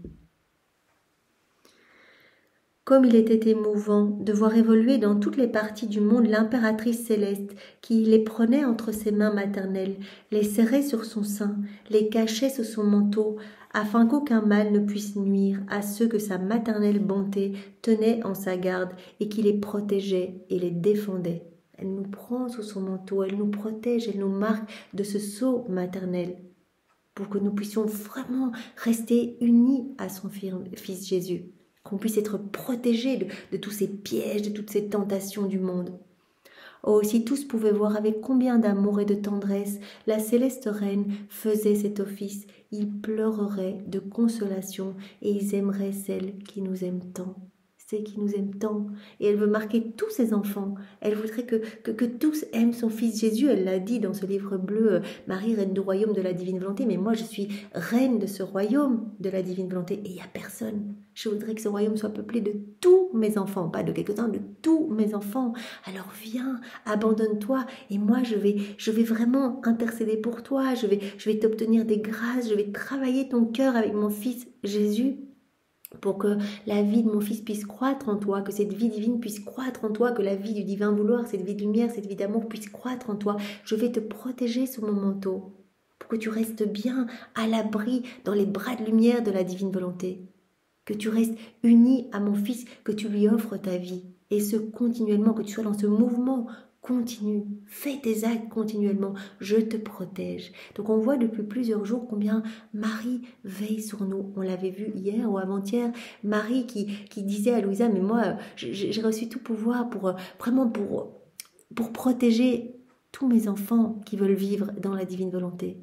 Comme il était émouvant de voir évoluer dans toutes les parties du monde l'impératrice céleste qui les prenait entre ses mains maternelles, les serrait sur son sein, les cachait sous son manteau, afin qu'aucun mal ne puisse nuire à ceux que sa maternelle bonté tenait en sa garde et qui les protégeait et les défendait. Elle nous prend sous son manteau, elle nous protège, elle nous marque de ce sceau maternel pour que nous puissions vraiment rester unis à son Fils Jésus. Qu'on puisse être protégés de tous ces pièges, de toutes ces tentations du monde. Oh, si tous pouvaient voir avec combien d'amour et de tendresse la céleste reine faisait cet office, ils pleureraient de consolation et ils aimeraient celle qui nous aime tant. C'est qui nous aime tant. Et elle veut marquer tous ses enfants. Elle voudrait que tous aiment son Fils Jésus. Elle l'a dit dans ce livre bleu, Marie, reine du royaume de la divine volonté. Mais moi, je suis reine de ce royaume de la divine volonté. Et il n'y a personne. Je voudrais que ce royaume soit peuplé de tous mes enfants. Pas de quelques-uns, de tous mes enfants. Alors viens, abandonne-toi. Et moi, je vais vraiment intercéder pour toi. Je vais t'obtenir des grâces. Je vais travailler ton cœur avec mon Fils Jésus, pour que la vie de mon Fils puisse croître en toi, que cette vie divine puisse croître en toi, que la vie du divin vouloir, cette vie de lumière, cette vie d'amour puisse croître en toi. Je vais te protéger sous mon manteau, pour que tu restes bien à l'abri dans les bras de lumière de la divine volonté, que tu restes uni à mon Fils, que tu lui offres ta vie, et ce continuellement, que tu sois dans ce mouvement continue, fais tes actes continuellement, je te protège. Donc on voit depuis plusieurs jours combien Marie veille sur nous. On l'avait vu hier ou avant-hier, Marie qui disait à Louisa, mais moi j'ai reçu tout pouvoir pour protéger tous mes enfants qui veulent vivre dans la divine volonté,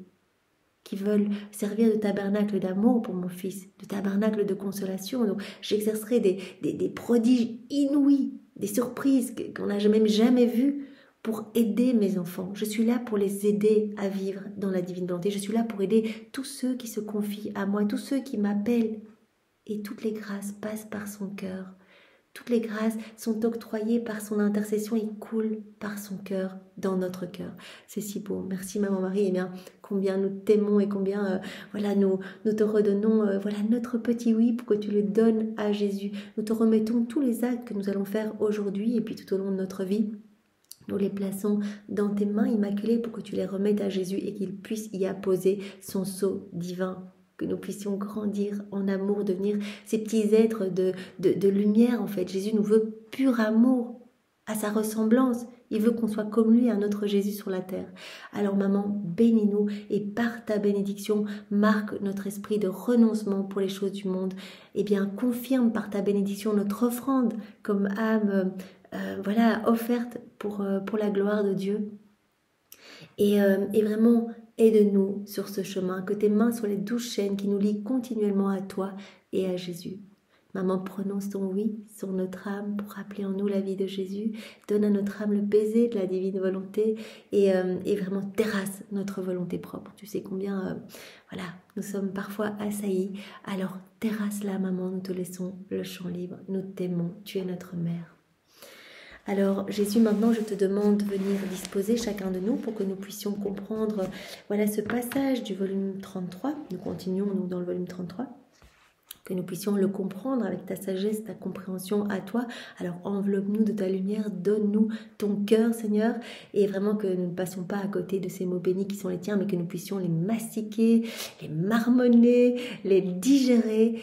qui veulent servir de tabernacle d'amour pour mon Fils, de tabernacle de consolation. Donc j'exercerai des prodiges inouïs, des surprises qu'on n'a même jamais vues, pour aider mes enfants. Je suis là pour les aider à vivre dans la divine volonté. Je suis là pour aider tous ceux qui se confient à moi, tous ceux qui m'appellent. Et toutes les grâces passent par son cœur. Toutes les grâces sont octroyées par son intercession et coulent par son cœur, dans notre cœur. C'est si beau. Merci Maman Marie. Eh bien, combien nous t'aimons et combien nous te redonnons notre petit oui pour que tu le donnes à Jésus. Nous te remettons tous les actes que nous allons faire aujourd'hui et puis tout au long de notre vie. Nous les plaçons dans tes mains immaculées pour que tu les remettes à Jésus et qu'il puisse y apposer son sceau divin. Que nous puissions grandir en amour, devenir ces petits êtres de lumière en fait. Jésus nous veut pur amour, à sa ressemblance. Il veut qu'on soit comme lui, un autre Jésus sur la terre. Alors maman, bénis-nous et par ta bénédiction, marque notre esprit de renoncement pour les choses du monde. Eh bien, confirme par ta bénédiction notre offrande comme âme offerte pour la gloire de Dieu. Et vraiment, aide-nous sur ce chemin, que tes mains soient les 12 chaînes qui nous lient continuellement à toi et à Jésus. Maman, prononce ton oui sur notre âme pour rappeler en nous la vie de Jésus. Donne à notre âme le baiser de la divine volonté et vraiment terrasse notre volonté propre. Tu sais combien nous sommes parfois assaillis. Alors terrasse-la, maman, nous te laissons le champ libre. Nous t'aimons, tu es notre mère. Alors Jésus, maintenant je te demande de venir disposer chacun de nous pour que nous puissions comprendre ce passage du volume 33. Nous continuons dans le volume 33. Que nous puissions le comprendre avec ta sagesse, ta compréhension à toi. Alors enveloppe-nous de ta lumière, donne-nous ton cœur Seigneur, et vraiment que nous ne passions pas à côté de ces mots bénis qui sont les tiens, mais que nous puissions les mastiquer, les marmonner, les digérer,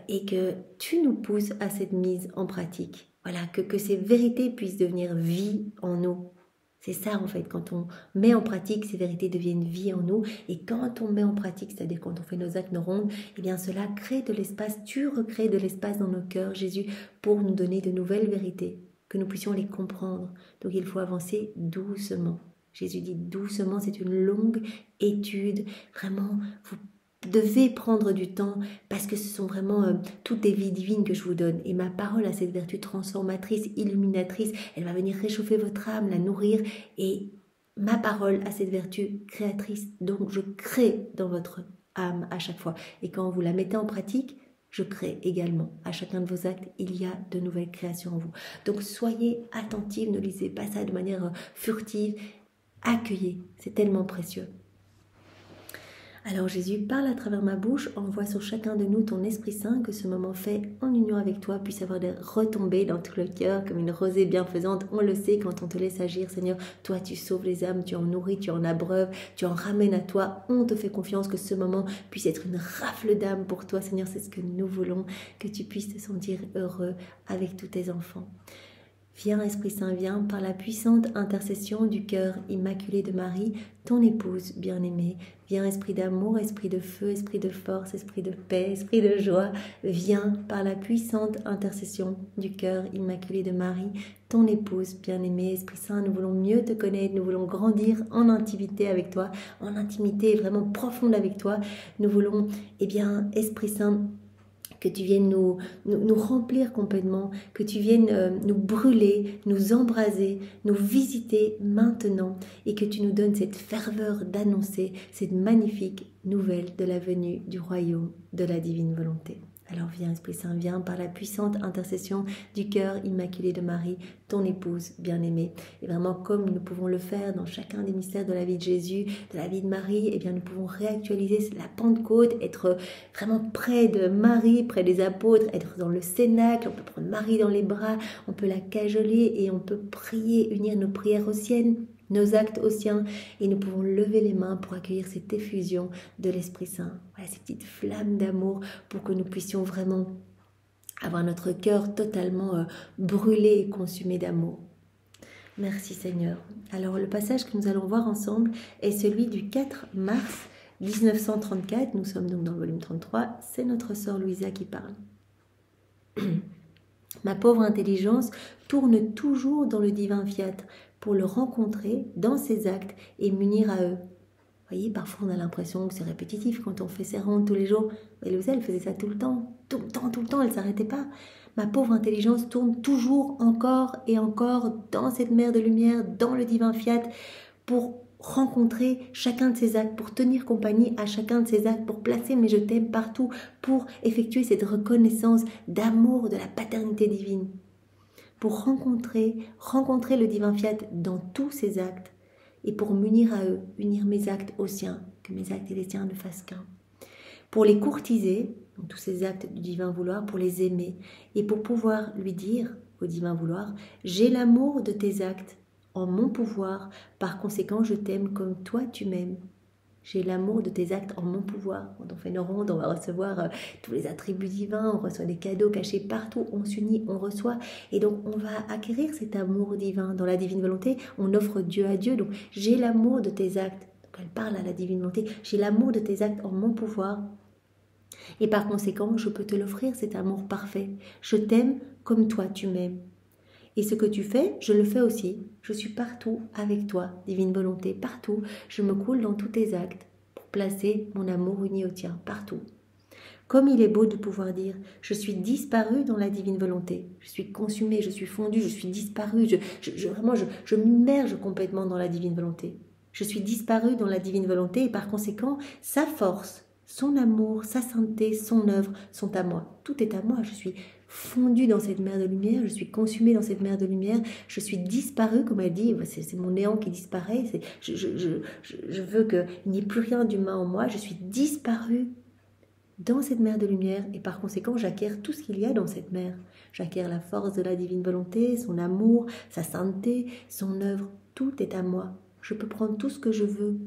et que tu nous pousses à cette mise en pratique. Voilà, que ces vérités puissent devenir vie en nous. C'est ça en fait, quand on met en pratique, ces vérités deviennent vie en nous. Et quand on met en pratique, c'est-à-dire quand on fait nos actes, nos rondes, eh bien cela crée de l'espace, tu recrées de l'espace dans nos cœurs, Jésus, pour nous donner de nouvelles vérités, que nous puissions les comprendre. Donc il faut avancer doucement. Jésus dit doucement, c'est une longue étude. Vraiment, vous devez prendre du temps parce que ce sont vraiment toutes des vies divines que je vous donne. Et ma parole a cette vertu transformatrice, illuminatrice. Elle va venir réchauffer votre âme, la nourrir. Et ma parole a cette vertu créatrice. Donc je crée dans votre âme à chaque fois. Et quand vous la mettez en pratique, je crée également. À chacun de vos actes, il y a de nouvelles créations en vous. Donc soyez attentifs, ne lisez pas ça de manière furtive. Accueillez, c'est tellement précieux. Alors Jésus, parle à travers ma bouche, envoie sur chacun de nous ton Esprit Saint, que ce moment fait en union avec toi puisse avoir des retombées dans tout le cœur comme une rosée bienfaisante. On le sait, quand on te laisse agir, Seigneur, toi tu sauves les âmes, tu en nourris, tu en abreuves, tu en ramènes à toi. On te fait confiance que ce moment puisse être une rafle d'âme pour toi, Seigneur, c'est ce que nous voulons, que tu puisses te sentir heureux avec tous tes enfants. Viens, Esprit Saint, viens, par la puissante intercession du cœur immaculé de Marie, ton épouse bien-aimée. Viens, Esprit d'amour, Esprit de feu, Esprit de force, Esprit de paix, Esprit de joie. Viens, par la puissante intercession du cœur immaculé de Marie, ton épouse bien-aimée. Esprit Saint, nous voulons mieux te connaître, nous voulons grandir en intimité avec toi, en intimité vraiment profonde avec toi. Nous voulons, Esprit Saint, que tu viennes nous remplir complètement, que tu viennes nous brûler, nous embraser, nous visiter maintenant et que tu nous donnes cette ferveur d'annoncer cette magnifique nouvelle de la venue du royaume de la divine volonté. Alors viens, Esprit Saint, viens par la puissante intercession du cœur immaculé de Marie, ton épouse bien-aimée. Et vraiment, comme nous pouvons le faire dans chacun des mystères de la vie de Jésus, de la vie de Marie, eh bien nous pouvons réactualiser la Pentecôte, être vraiment près de Marie, près des apôtres, être dans le cénacle. On peut prendre Marie dans les bras, on peut la cajoler et on peut prier, unir nos prières aux siennes, nos actes aux siens, et nous pouvons lever les mains pour accueillir cette effusion de l'Esprit Saint. Voilà, ces petites flammes d'amour pour que nous puissions vraiment avoir notre cœur totalement brûlé et consumé d'amour. Merci Seigneur. Alors le passage que nous allons voir ensemble est celui du 4 mars 1934. Nous sommes donc dans le volume 33. C'est notre sœur Louisa qui parle. Ma pauvre intelligence tourne toujours dans le divin fiat pour le rencontrer dans ses actes et m'unir à eux. Vous voyez, parfois on a l'impression que c'est répétitif quand on fait ses rondes tous les jours. Mais Louisa, elle faisait ça tout le temps, elle ne s'arrêtait pas. Ma pauvre intelligence tourne toujours encore et encore dans cette mer de lumière, dans le divin fiat, pour rencontrer chacun de ses actes, pour tenir compagnie à chacun de ses actes, pour placer mes je t'aime partout, pour effectuer cette reconnaissance d'amour de la paternité divine, pour rencontrer le divin fiat dans tous ses actes et pour m'unir à eux, unir mes actes aux siens, que mes actes et les siens ne fassent qu'un. Pour les courtiser, donc tous ces actes du divin vouloir, pour les aimer et pour pouvoir lui dire au divin vouloir, j'ai l'amour de tes actes en mon pouvoir, par conséquent je t'aime comme toi tu m'aimes. J'ai l'amour de tes actes en mon pouvoir. Quand on fait nos rondes, on va recevoir tous les attributs divins, on reçoit des cadeaux cachés partout, on s'unit, on reçoit. Et donc on va acquérir cet amour divin. Dans la divine volonté, on offre Dieu à Dieu. Donc j'ai l'amour de tes actes. Donc elle parle à la divine volonté. J'ai l'amour de tes actes en mon pouvoir. Et par conséquent, je peux te l'offrir, cet amour parfait. Je t'aime comme toi tu m'aimes. Et ce que tu fais, je le fais aussi. Je suis partout avec toi, divine volonté, partout. Je me coule dans tous tes actes pour placer mon amour uni au tien, partout. Comme il est beau de pouvoir dire, je suis disparu dans la divine volonté. Je suis consumé, je suis fondu, je suis disparu. Je m'immerge complètement dans la divine volonté. Je suis disparu dans la divine volonté et par conséquent, sa force, son amour, sa sainteté, son œuvre sont à moi. Tout est à moi, je suis fondu dans cette mer de lumière, je suis consumé dans cette mer de lumière, je suis disparu, comme elle dit, c'est mon néant qui disparaît, je veux qu'il n'y ait plus rien d'humain en moi, je suis disparu dans cette mer de lumière et par conséquent j'acquiers tout ce qu'il y a dans cette mer. J'acquiers la force de la divine volonté, son amour, sa sainteté, son œuvre, tout est à moi. Je peux prendre tout ce que je veux.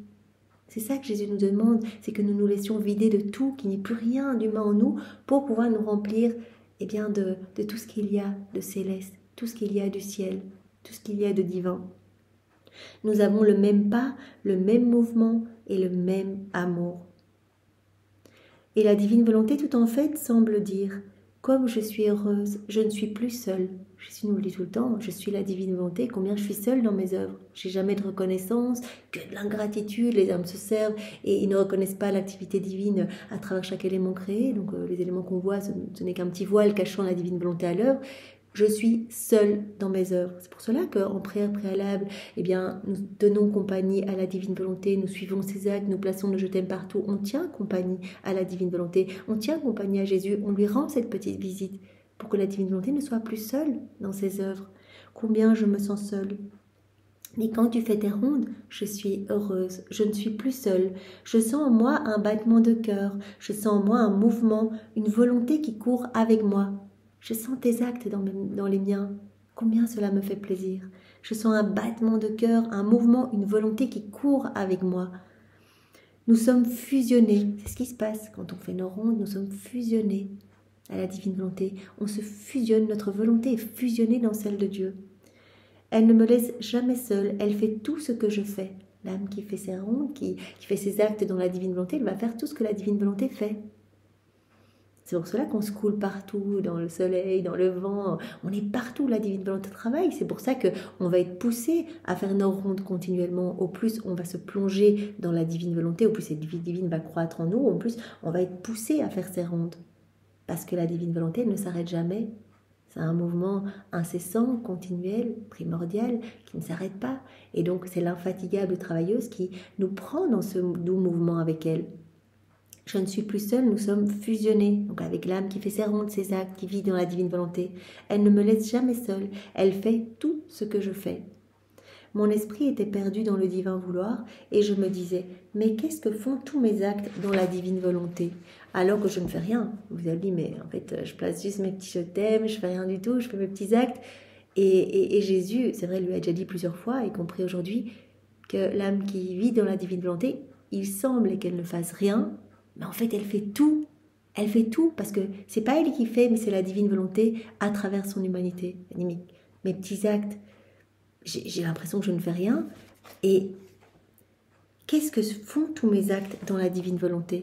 C'est ça que Jésus nous demande, c'est que nous nous laissions vider de tout, qu'il n'y ait plus rien d'humain en nous pour pouvoir nous remplir de tout ce qu'il y a de céleste, tout ce qu'il y a du ciel, tout ce qu'il y a de divin. Nous avons le même pas, le même mouvement et le même amour. Et la divine volonté tout en fait semble dire, comme je suis heureuse, je ne suis plus seule. Jésus nous le dit tout le temps, je suis la divine volonté, combien je suis seule dans mes œuvres. J'ai jamais de reconnaissance, que de l'ingratitude, les hommes se servent et ils ne reconnaissent pas l'activité divine à travers chaque élément créé. Donc les éléments qu'on voit, ce n'est qu'un petit voile cachant la divine volonté à l'œuvre. Je suis seule dans mes œuvres. C'est pour cela qu'en prière préalable, eh bien, nous tenons compagnie à la divine volonté, nous suivons ses actes, nous plaçons le je t'aime partout, on tient compagnie à la divine volonté, on tient compagnie à Jésus, on lui rend cette petite visite pour que la divine volonté ne soit plus seule dans ses œuvres. Combien je me sens seule. Mais quand tu fais tes rondes, je suis heureuse, je ne suis plus seule. Je sens en moi un battement de cœur, je sens en moi un mouvement, une volonté qui court avec moi. Je sens tes actes dans les miens. Combien cela me fait plaisir. Je sens un battement de cœur, un mouvement, une volonté qui court avec moi. Nous sommes fusionnés. C'est ce qui se passe quand on fait nos rondes. Nous sommes fusionnés à la divine volonté. On se fusionne, notre volonté est fusionnée dans celle de Dieu. Elle ne me laisse jamais seule. Elle fait tout ce que je fais. L'âme qui fait ses rondes, qui fait ses actes dans la divine volonté, elle va faire tout ce que la divine volonté fait. C'est pour cela qu'on se coule partout, dans le soleil, dans le vent. On est partout où la divine volonté travaille. C'est pour ça qu'on va être poussé à faire nos rondes continuellement. Au plus on va se plonger dans la divine volonté, au plus cette vie divine va croître en nous, au plus on va être poussé à faire ces rondes. Parce que la divine volonté ne s'arrête jamais. C'est un mouvement incessant, continuel, primordial, qui ne s'arrête pas. Et donc c'est l'infatigable travailleuse qui nous prend dans ce doux mouvement avec elle. Je ne suis plus seule, nous sommes fusionnés, donc avec l'âme qui fait ses rondes, ses actes, qui vit dans la divine volonté. Elle ne me laisse jamais seule, elle fait tout ce que je fais. Mon esprit était perdu dans le divin vouloir et je me disais, mais qu'est-ce que font tous mes actes dans la divine volonté? Alors que je ne fais rien. Vous avez dit, mais en fait, je place juste mes petits je t'aime, je fais rien du tout, je fais mes petits actes. Et Jésus, c'est vrai, lui a déjà dit plusieurs fois, y compris aujourd'hui, que l'âme qui vit dans la divine volonté, il semble qu'elle ne fasse rien, mais en fait, elle fait tout. Elle fait tout parce que c'est pas elle qui fait, mais c'est la divine volonté à travers son humanité. Mes petits actes, j'ai l'impression que je ne fais rien. Et qu'est-ce que font tous mes actes dans la divine volonté?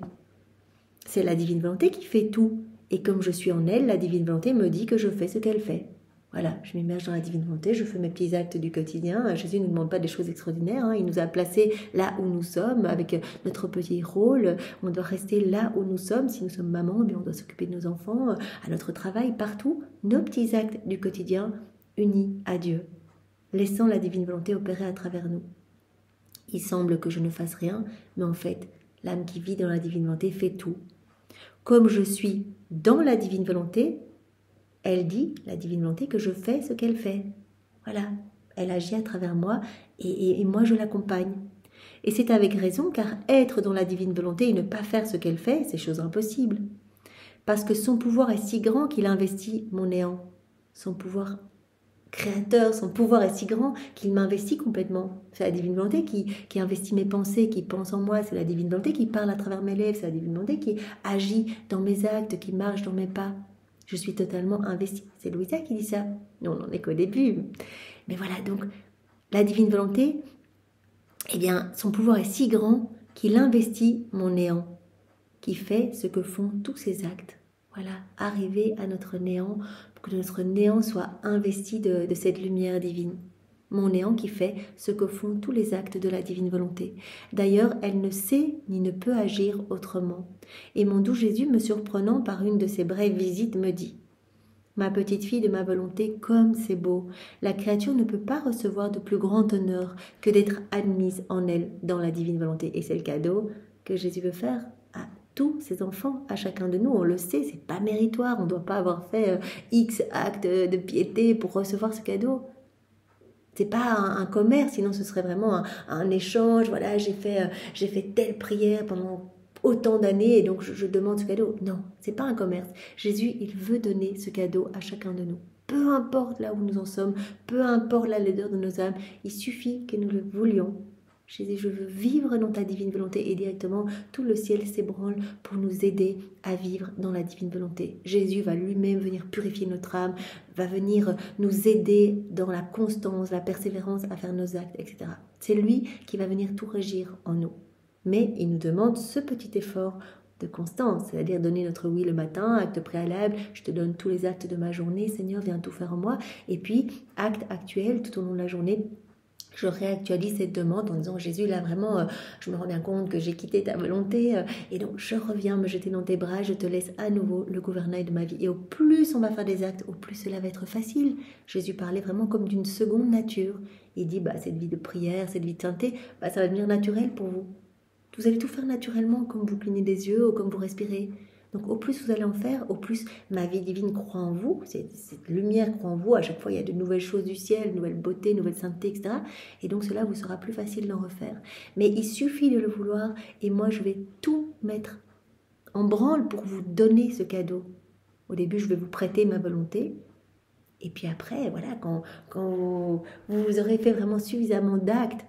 C'est la divine volonté qui fait tout. Et comme je suis en elle, la divine volonté me dit que je fais ce qu'elle fait. Voilà, je m'immerge dans la divine volonté, je fais mes petits actes du quotidien. Jésus ne nous demande pas des choses extraordinaires, il nous a placés là où nous sommes, avec notre petit rôle. On doit rester là où nous sommes. Si nous sommes maman, on doit s'occuper de nos enfants, à notre travail, partout. Nos petits actes du quotidien unis à Dieu, laissant la divine volonté opérer à travers nous. Il semble que je ne fasse rien, mais en fait, l'âme qui vit dans la divine volonté fait tout. Comme je suis dans la divine volonté, elle dit, la divine volonté, que je fais ce qu'elle fait. Voilà, elle agit à travers moi et moi je l'accompagne. Et c'est avec raison, car être dans la divine volonté et ne pas faire ce qu'elle fait, c'est chose impossible. Parce que son pouvoir est si grand qu'il investit mon néant. Son pouvoir créateur, son pouvoir est si grand qu'il m'investit complètement. C'est la divine volonté qui investit mes pensées, qui pense en moi. C'est la divine volonté qui parle à travers mes lèvres. C'est la divine volonté qui agit dans mes actes, qui marche dans mes pas. Je suis totalement investie. C'est Louisa qui dit ça. Nous, on n'en est qu'au début. Mais voilà, donc, la divine volonté, eh bien, son pouvoir est si grand qu'il investit mon néant, qui fait ce que font tous ses actes. Voilà, arriver à notre néant, pour que notre néant soit investi de cette lumière divine. Mon néant qui fait ce que font tous les actes de la divine volonté. D'ailleurs, elle ne sait ni ne peut agir autrement. Et mon doux Jésus, me surprenant par une de ses brèves visites, me dit « Ma petite fille de ma volonté, comme c'est beau, la créature ne peut pas recevoir de plus grand honneur que d'être admise en elle dans la divine volonté. » Et c'est le cadeau que Jésus veut faire à tous ses enfants, à chacun de nous. On le sait, c'est pas méritoire, on ne doit pas avoir fait X actes de piété pour recevoir ce cadeau. C'est pas un commerce, sinon ce serait vraiment un échange. Voilà, j'ai fait telle prière pendant autant d'années et donc je demande ce cadeau. Non, c'est pas un commerce. Jésus, il veut donner ce cadeau à chacun de nous. Peu importe là où nous en sommes, peu importe la laideur de nos âmes, il suffit que nous le voulions. Jésus, je veux vivre dans ta divine volonté et directement tout le ciel s'ébranle pour nous aider à vivre dans la divine volonté. Jésus va lui-même venir purifier notre âme, va venir nous aider dans la constance, la persévérance à faire nos actes, etc. C'est lui qui va venir tout régir en nous. Mais il nous demande ce petit effort de constance, c'est-à-dire donner notre oui le matin, acte préalable, je te donne tous les actes de ma journée, Seigneur, viens tout faire en moi, et puis acte actuel tout au long de la journée, je réactualise cette demande en disant Jésus, là vraiment, je me rends bien compte que j'ai quitté ta volonté et donc je reviens me jeter dans tes bras, je te laisse à nouveau le gouvernail de ma vie. Et au plus on va faire des actes, au plus cela va être facile. Jésus parlait vraiment comme d'une seconde nature. Il dit, cette vie de prière, cette vie de sainteté, ça va devenir naturel pour vous. Vous allez tout faire naturellement, comme vous clignez des yeux ou comme vous respirez. Donc au plus vous allez en faire, au plus ma vie divine croit en vous, cette lumière croit en vous, à chaque fois il y a de nouvelles choses du ciel, nouvelle beauté, nouvelle sainteté, etc. Et donc cela vous sera plus facile d'en refaire. Mais il suffit de le vouloir et moi je vais tout mettre en branle pour vous donner ce cadeau. Au début je vais vous prêter ma volonté et puis après, voilà, quand vous aurez fait vraiment suffisamment d'actes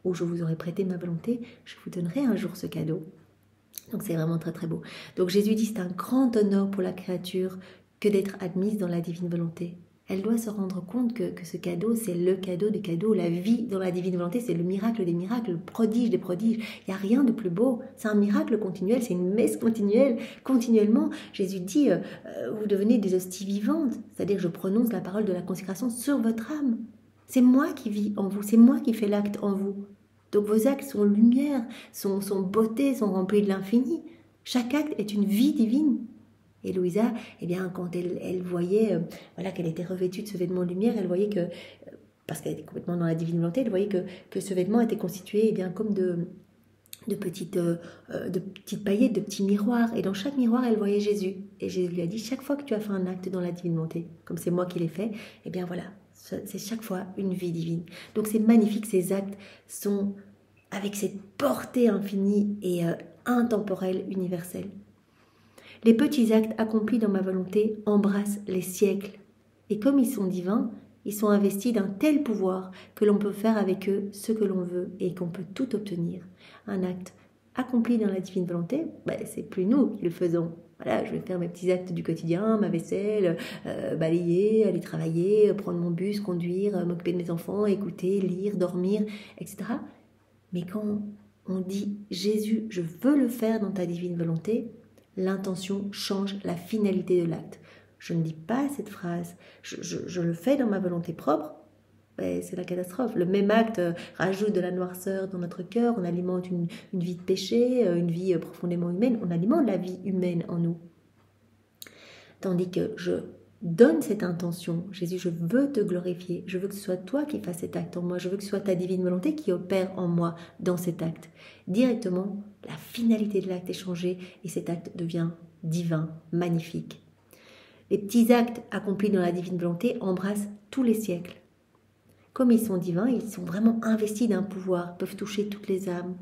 où je vous aurai prêté ma volonté, je vous donnerai un jour ce cadeau. Donc c'est vraiment très très beau. Donc Jésus dit c'est un grand honneur pour la créature que d'être admise dans la divine volonté. Elle doit se rendre compte que ce cadeau, c'est le cadeau des cadeaux, la vie dans la divine volonté, c'est le miracle des miracles, le prodige des prodiges. Il n'y a rien de plus beau. C'est un miracle continuel, c'est une messe continuelle. Continuellement, Jésus dit, vous devenez des hosties vivantes. C'est-à-dire, je prononce la parole de la consécration sur votre âme. C'est moi qui vis en vous, c'est moi qui fais l'acte en vous. Donc vos actes sont lumière, sont beauté, sont remplis de l'infini. Chaque acte est une vie divine. Et Louisa, quand elle voyait qu'elle était revêtue de ce vêtement de lumière, elle voyait que, parce qu'elle était complètement dans la divine volonté, elle voyait que ce vêtement était constitué comme de petites paillettes, de petits miroirs. Et dans chaque miroir, elle voyait Jésus. Et Jésus lui a dit, chaque fois que tu as fait un acte dans la divine volonté, comme c'est moi qui l'ai fait, c'est chaque fois une vie divine. Donc c'est magnifique, ces actes sont avec cette portée infinie et intemporelle, universelle. Les petits actes accomplis dans ma volonté embrassent les siècles. Et comme ils sont divins, ils sont investis d'un tel pouvoir que l'on peut faire avec eux ce que l'on veut et qu'on peut tout obtenir. Un acte accompli dans la divine volonté, c'est plus nous qui le faisons. Voilà, je vais faire mes petits actes du quotidien, ma vaisselle, balayer, aller travailler, prendre mon bus, conduire, m'occuper de mes enfants, écouter, lire, dormir, etc. Mais quand on dit « Jésus, je veux le faire dans ta divine volonté », l'intention change la finalité de l'acte. Je ne dis pas cette phrase, je le fais dans ma volonté propre, c'est la catastrophe. Le même acte rajoute de la noirceur dans notre cœur, on alimente une vie de péché, une vie profondément humaine, on alimente la vie humaine en nous. Tandis que je donne cette intention, Jésus, je veux te glorifier, je veux que ce soit toi qui fasses cet acte en moi, je veux que ce soit ta divine volonté qui opère en moi dans cet acte. Directement, la finalité de l'acte est changée et cet acte devient divin, magnifique. Les petits actes accomplis dans la divine volonté embrassent tous les siècles. Comme ils sont divins, ils sont vraiment investis d'un pouvoir, peuvent toucher toutes les âmes.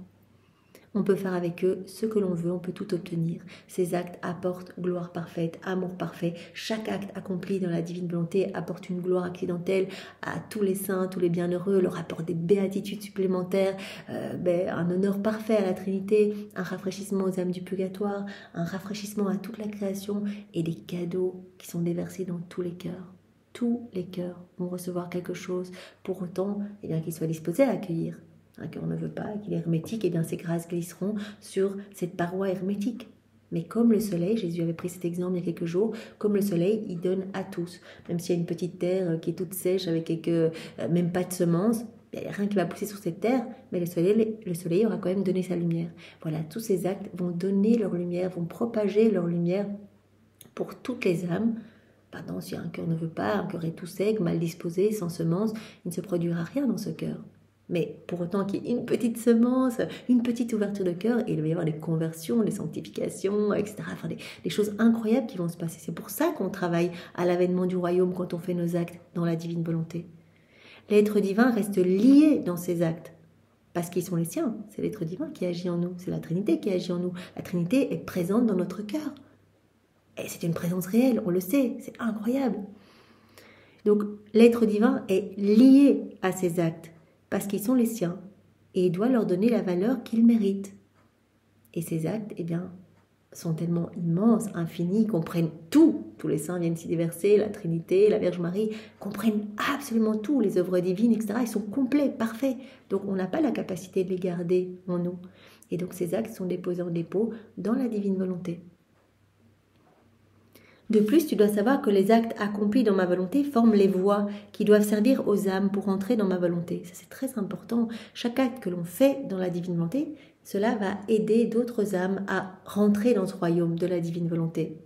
On peut faire avec eux ce que l'on veut, on peut tout obtenir. Ces actes apportent gloire parfaite, amour parfait. Chaque acte accompli dans la divine volonté apporte une gloire accidentelle à tous les saints, tous les bienheureux, leur apporte des béatitudes supplémentaires, un honneur parfait à la Trinité, un rafraîchissement aux âmes du purgatoire, un rafraîchissement à toute la création et des cadeaux qui sont déversés dans tous les cœurs. Tous les cœurs vont recevoir quelque chose, pour autant qu'ils soient disposés à accueillir. Un cœur ne veut pas, qu'il est hermétique, ces grâces glisseront sur cette paroi hermétique. Mais comme le soleil, Jésus avait pris cet exemple il y a quelques jours, comme le soleil, il donne à tous. Même s'il y a une petite terre qui est toute sèche, avec même pas de semences, il n'y a rien qui va pousser sur cette terre, mais le soleil aura quand même donné sa lumière. Voilà, tous ces actes vont donner leur lumière, vont propager leur lumière pour toutes les âmes. Pardon, si un cœur ne veut pas, un cœur est tout sec, mal disposé, sans semence, il ne se produira rien dans ce cœur. Mais pour autant qu'il y ait une petite semence, une petite ouverture de cœur, il va y avoir des conversions, des sanctifications, etc. Enfin, des choses incroyables qui vont se passer. C'est pour ça qu'on travaille à l'avènement du royaume quand on fait nos actes dans la divine volonté. L'être divin reste lié dans ses actes, parce qu'ils sont les siens. C'est l'être divin qui agit en nous, c'est la Trinité qui agit en nous. La Trinité est présente dans notre cœur. Et c'est une présence réelle, on le sait, c'est incroyable. Donc l'être divin est lié à ses actes, parce qu'ils sont les siens, et il doit leur donner la valeur qu'ils méritent. Et ces actes, sont tellement immenses, infinis, comprennent tout. Tous les saints viennent s'y déverser, la Trinité, la Vierge Marie, comprennent absolument tout, les œuvres divines, etc. Ils sont complets, parfaits. Donc on n'a pas la capacité de les garder en nous. Et donc ces actes sont déposés en dépôt dans la divine volonté. De plus, tu dois savoir que les actes accomplis dans ma volonté forment les voies qui doivent servir aux âmes pour entrer dans ma volonté. Ça, c'est très important. Chaque acte que l'on fait dans la divine volonté, cela va aider d'autres âmes à rentrer dans ce royaume de la divine volonté.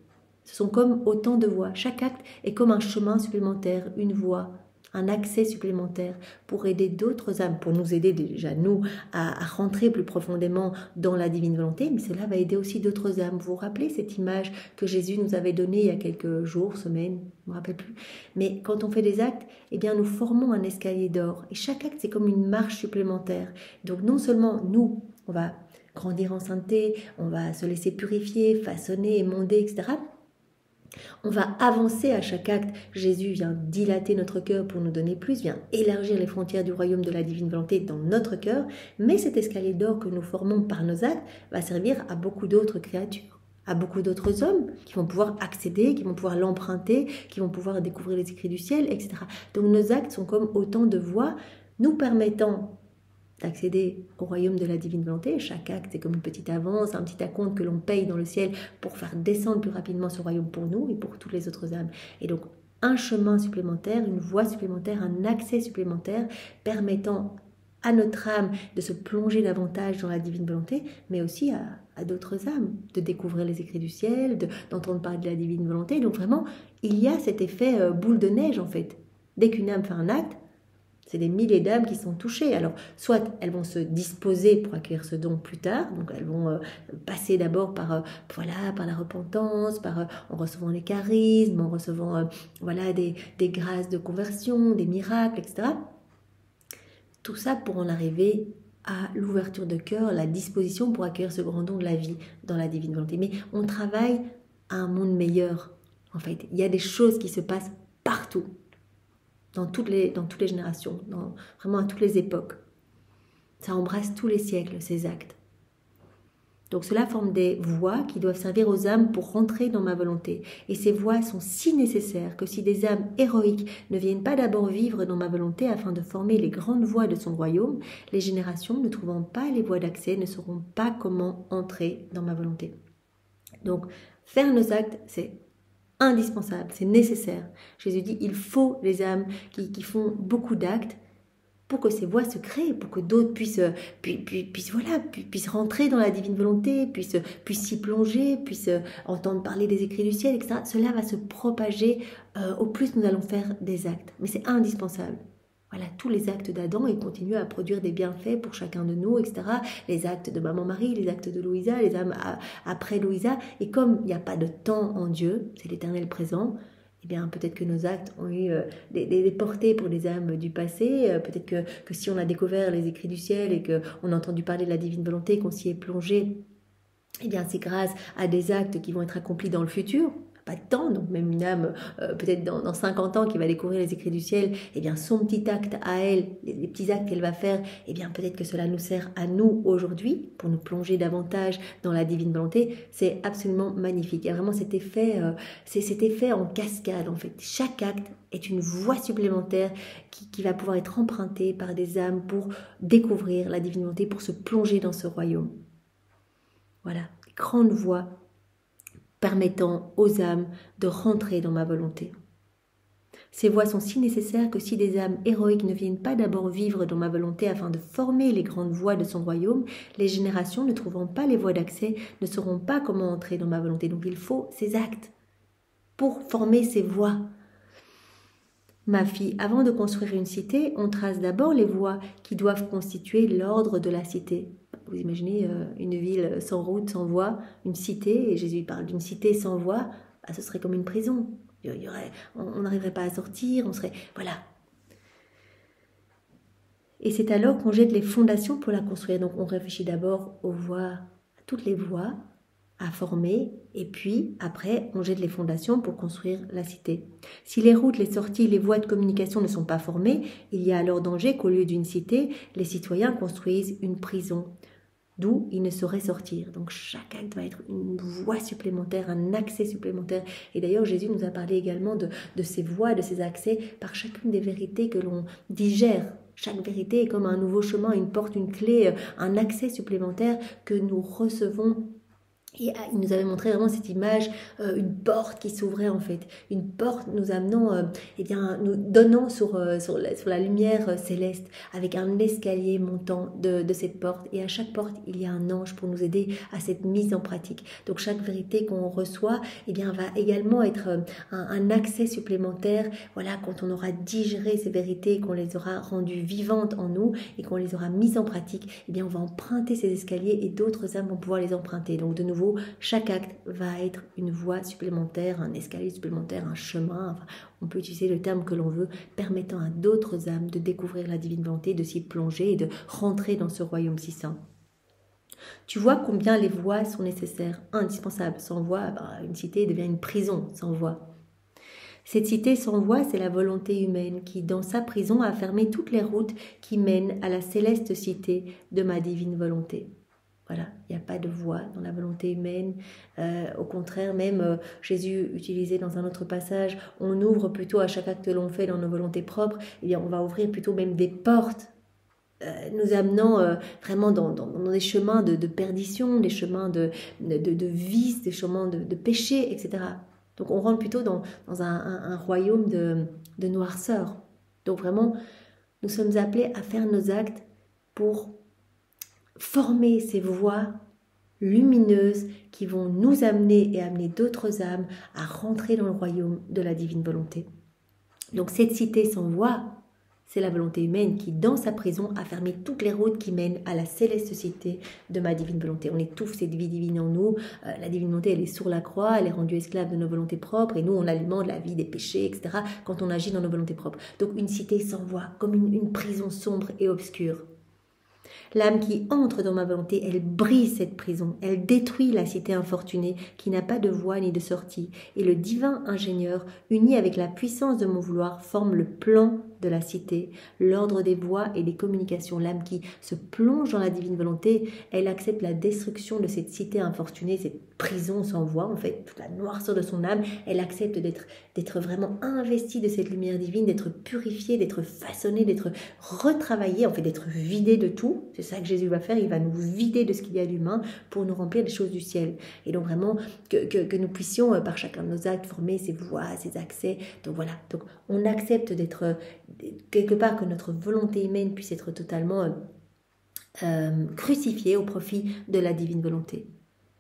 Ce sont comme autant de voies. Chaque acte est comme un chemin supplémentaire, une voie, un accès supplémentaire pour aider d'autres âmes, pour nous aider déjà, nous, à rentrer plus profondément dans la divine volonté, mais cela va aider aussi d'autres âmes. Vous vous rappelez cette image que Jésus nous avait donnée il y a quelques jours, semaines, je ne me rappelle plus. Mais quand on fait des actes, eh bien, nous formons un escalier d'or. Et chaque acte, c'est comme une marche supplémentaire. Donc non seulement nous, on va grandir en sainteté, on va se laisser purifier, façonner, émonder, etc., on va avancer à chaque acte. Jésus vient dilater notre cœur pour nous donner plus, vient élargir les frontières du royaume de la divine volonté dans notre cœur. Mais cet escalier d'or que nous formons par nos actes va servir à beaucoup d'autres créatures, à beaucoup d'autres hommes qui vont pouvoir accéder, qui vont pouvoir l'emprunter, qui vont pouvoir découvrir les écrits du ciel, etc. Donc nos actes sont comme autant de voies nous permettant d'accéder au royaume de la divine volonté. Chaque acte, c'est comme une petite avance, un petit acompte que l'on paye dans le ciel pour faire descendre plus rapidement ce royaume pour nous et pour toutes les autres âmes. Et donc, un chemin supplémentaire, une voie supplémentaire, un accès supplémentaire permettant à notre âme de se plonger davantage dans la divine volonté, mais aussi à d'autres âmes, de découvrir les écrits du ciel, d'entendre parler de la divine volonté. Donc vraiment, il y a cet effet boule de neige en fait. Dès qu'une âme fait un acte, c'est des milliers d'âmes qui sont touchées. Alors, soit elles vont se disposer pour accueillir ce don plus tard, donc elles vont passer d'abord par la repentance, en recevant les charismes, en recevant des grâces de conversion, des miracles, etc. Tout ça pour en arriver à l'ouverture de cœur, la disposition pour accueillir ce grand don de la vie dans la divine volonté. Mais on travaille à un monde meilleur, en fait. Il y a des choses qui se passent partout. Dans toutes les générations, vraiment à toutes les époques. Ça embrasse tous les siècles, ces actes. Donc cela forme des voies qui doivent servir aux âmes pour rentrer dans ma volonté. Et ces voies sont si nécessaires que si des âmes héroïques ne viennent pas d'abord vivre dans ma volonté afin de former les grandes voies de son royaume, les générations ne trouvant pas les voies d'accès ne sauront pas comment entrer dans ma volonté. Donc faire nos actes, c'est indispensable, c'est nécessaire. Jésus dit, il faut les âmes qui font beaucoup d'actes pour que ces voies se créent, pour que d'autres puissent rentrer dans la divine volonté, puissent s'y plonger, puissent entendre parler des écrits du ciel, etc. Cela va se propager au plus nous allons faire des actes. Mais c'est indispensable. Voilà, tous les actes d'Adam, ils continuent à produire des bienfaits pour chacun de nous, etc. Les actes de Maman Marie, les actes de Louisa, les âmes après Louisa. Et comme il n'y a pas de temps en Dieu, c'est l'éternel présent, eh bien peut-être que nos actes ont eu des portées pour les âmes du passé. Peut-être que si on a découvert les écrits du ciel et qu'on a entendu parler de la divine volonté, qu'on s'y est plongé, eh bien c'est grâce à des actes qui vont être accomplis dans le futur. Pas de temps, donc même une âme peut-être dans 50 ans qui va découvrir les écrits du ciel, eh bien son petit acte à elle, les petits actes qu'elle va faire, eh bien peut-être que cela nous sert à nous aujourd'hui pour nous plonger davantage dans la divine volonté. C'est absolument magnifique. Il y a vraiment cet effet, c'est cet effet en cascade en fait. Chaque acte est une voie supplémentaire qui va pouvoir être empruntée par des âmes pour découvrir la divine volonté, pour se plonger dans ce royaume. Voilà, grande voie permettant aux âmes de rentrer dans ma volonté. Ces voies sont si nécessaires que si des âmes héroïques ne viennent pas d'abord vivre dans ma volonté afin de former les grandes voies de son royaume, les générations ne trouvant pas les voies d'accès ne sauront pas comment entrer dans ma volonté. Donc il faut ces actes pour former ces voies. Ma fille, avant de construire une cité, on trace d'abord les voies qui doivent constituer l'ordre de la cité. Vous imaginez une ville sans route, sans voie, une cité, et Jésus parle d'une cité sans voie, bah, ce serait comme une prison. On n'arriverait pas à sortir, on serait... Voilà. Et c'est alors qu'on jette les fondations pour la construire. Donc on réfléchit d'abord aux voies, à toutes les voies à former, et puis après on jette les fondations pour construire la cité. Si les routes, les sorties, les voies de communication ne sont pas formées, il y a alors danger qu'au lieu d'une cité, les citoyens construisent une prison, d'où ils ne sauraient sortir. Donc chaque acte va être une voie supplémentaire, un accès supplémentaire. Et d'ailleurs Jésus nous a parlé également de ces voies, de ces accès par chacune des vérités que l'on digère. Chaque vérité est comme un nouveau chemin, une porte, une clé, un accès supplémentaire que nous recevons Et il nous avait montré vraiment cette image, une porte qui s'ouvrait en fait, une porte nous amenant, nous donnant sur la lumière céleste, avec un escalier montant de cette porte. Et à chaque porte, il y a un ange pour nous aider à cette mise en pratique. Donc chaque vérité qu'on reçoit, va également être un accès supplémentaire. Voilà, quand on aura digéré ces vérités, qu'on les aura rendues vivantes en nous et qu'on les aura mises en pratique, on va emprunter ces escaliers et d'autres âmes vont pouvoir les emprunter. Donc de nouveau, chaque acte va être une voie supplémentaire, un escalier supplémentaire, un chemin, enfin, on peut utiliser le terme que l'on veut, permettant à d'autres âmes de découvrir la divine volonté, de s'y plonger et de rentrer dans ce royaume si saint. Tu vois combien les voies sont nécessaires, indispensables. Sans voie, une cité devient une prison sans voie. Cette cité sans voie, c'est la volonté humaine qui, dans sa prison, a fermé toutes les routes qui mènent à la céleste cité de ma divine volonté. Voilà, il n'y a pas de voie dans la volonté humaine. Au contraire, même Jésus utilisait dans un autre passage, on ouvre plutôt à chaque acte que l'on fait dans nos volontés propres, on va ouvrir plutôt même des portes, nous amenant vraiment dans des chemins de perdition, des chemins de vice, des chemins de péché, etc. Donc on rentre plutôt dans un royaume de noirceur. Donc vraiment, nous sommes appelés à faire nos actes pour former ces voies lumineuses qui vont nous amener et amener d'autres âmes à rentrer dans le royaume de la divine volonté. Donc cette cité sans voie, c'est la volonté humaine qui, dans sa prison, a fermé toutes les routes qui mènent à la céleste cité de ma divine volonté. On étouffe cette vie divine en nous. La divine volonté, elle est sur la croix, elle est rendue esclave de nos volontés propres, et nous, on alimente la vie des péchés, etc., quand on agit dans nos volontés propres. Donc une cité sans voie, comme une prison sombre et obscure. L'âme qui entre dans ma volonté, elle brise cette prison, elle détruit la cité infortunée qui n'a pas de voie ni de sortie. Et le divin ingénieur, uni avec la puissance de mon vouloir, forme le plan de la cité, l'ordre des voies et des communications. L'âme qui se plonge dans la divine volonté, elle accepte la destruction de cette cité infortunée, cette prison sans voie, en fait, toute la noirceur de son âme. Elle accepte d'être vraiment investie de cette lumière divine, d'être purifiée, d'être façonnée, d'être retravaillée, en fait, d'être vidée de tout. C'est ça que Jésus va faire, il va nous vider de ce qu'il y a d'humain pour nous remplir des choses du ciel. Et donc vraiment, que nous puissions, par chacun de nos actes, former ces voies, ces accès. Donc voilà, donc on accepte d'être, quelque part, que notre volonté humaine puisse être totalement crucifiée au profit de la divine volonté.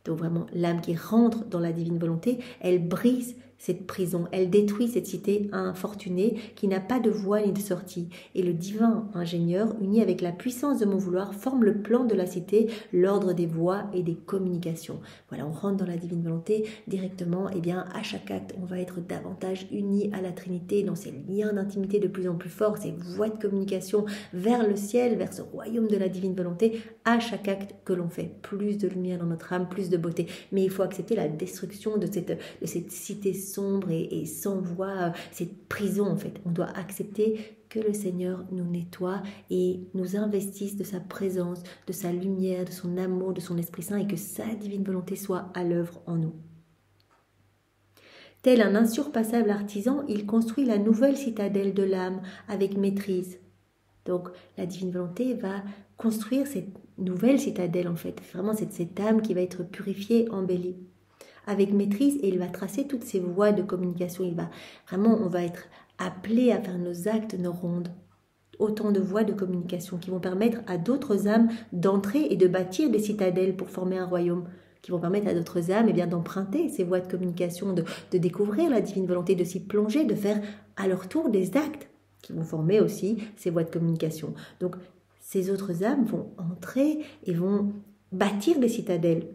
Donc vraiment, l'âme qui rentre dans la divine volonté, elle brise cette prison, elle détruit cette cité infortunée qui n'a pas de voie ni de sortie. Et le divin ingénieur, uni avec la puissance de mon vouloir, forme le plan de la cité, l'ordre des voies et des communications. Voilà, on rentre dans la divine volonté directement, à chaque acte, on va être davantage unis à la Trinité, dans ces liens d'intimité de plus en plus forts, ces voies de communication vers le ciel, vers ce royaume de la divine volonté, à chaque acte que l'on fait. Plus de lumière dans notre âme, plus de beauté. Mais il faut accepter la destruction de cette cité sombre et sans voie, cette prison en fait. On doit accepter que le Seigneur nous nettoie et nous investisse de sa présence, de sa lumière, de son amour, de son Esprit Saint et que sa divine volonté soit à l'œuvre en nous. Tel un insurpassable artisan, il construit la nouvelle citadelle de l'âme avec maîtrise. Donc la divine volonté va construire cette nouvelle citadelle en fait, vraiment cette âme qui va être purifiée, embellie avec maîtrise, et il va tracer toutes ces voies de communication. On va être appelé à faire nos actes, nos rondes, autant de voies de communication qui vont permettre à d'autres âmes d'entrer et de bâtir des citadelles pour former un royaume, qui vont permettre à d'autres âmes d'emprunter ces voies de communication, de découvrir la divine volonté, de s'y plonger, de faire à leur tour des actes qui vont former aussi ces voies de communication. Donc ces autres âmes vont entrer et vont bâtir des citadelles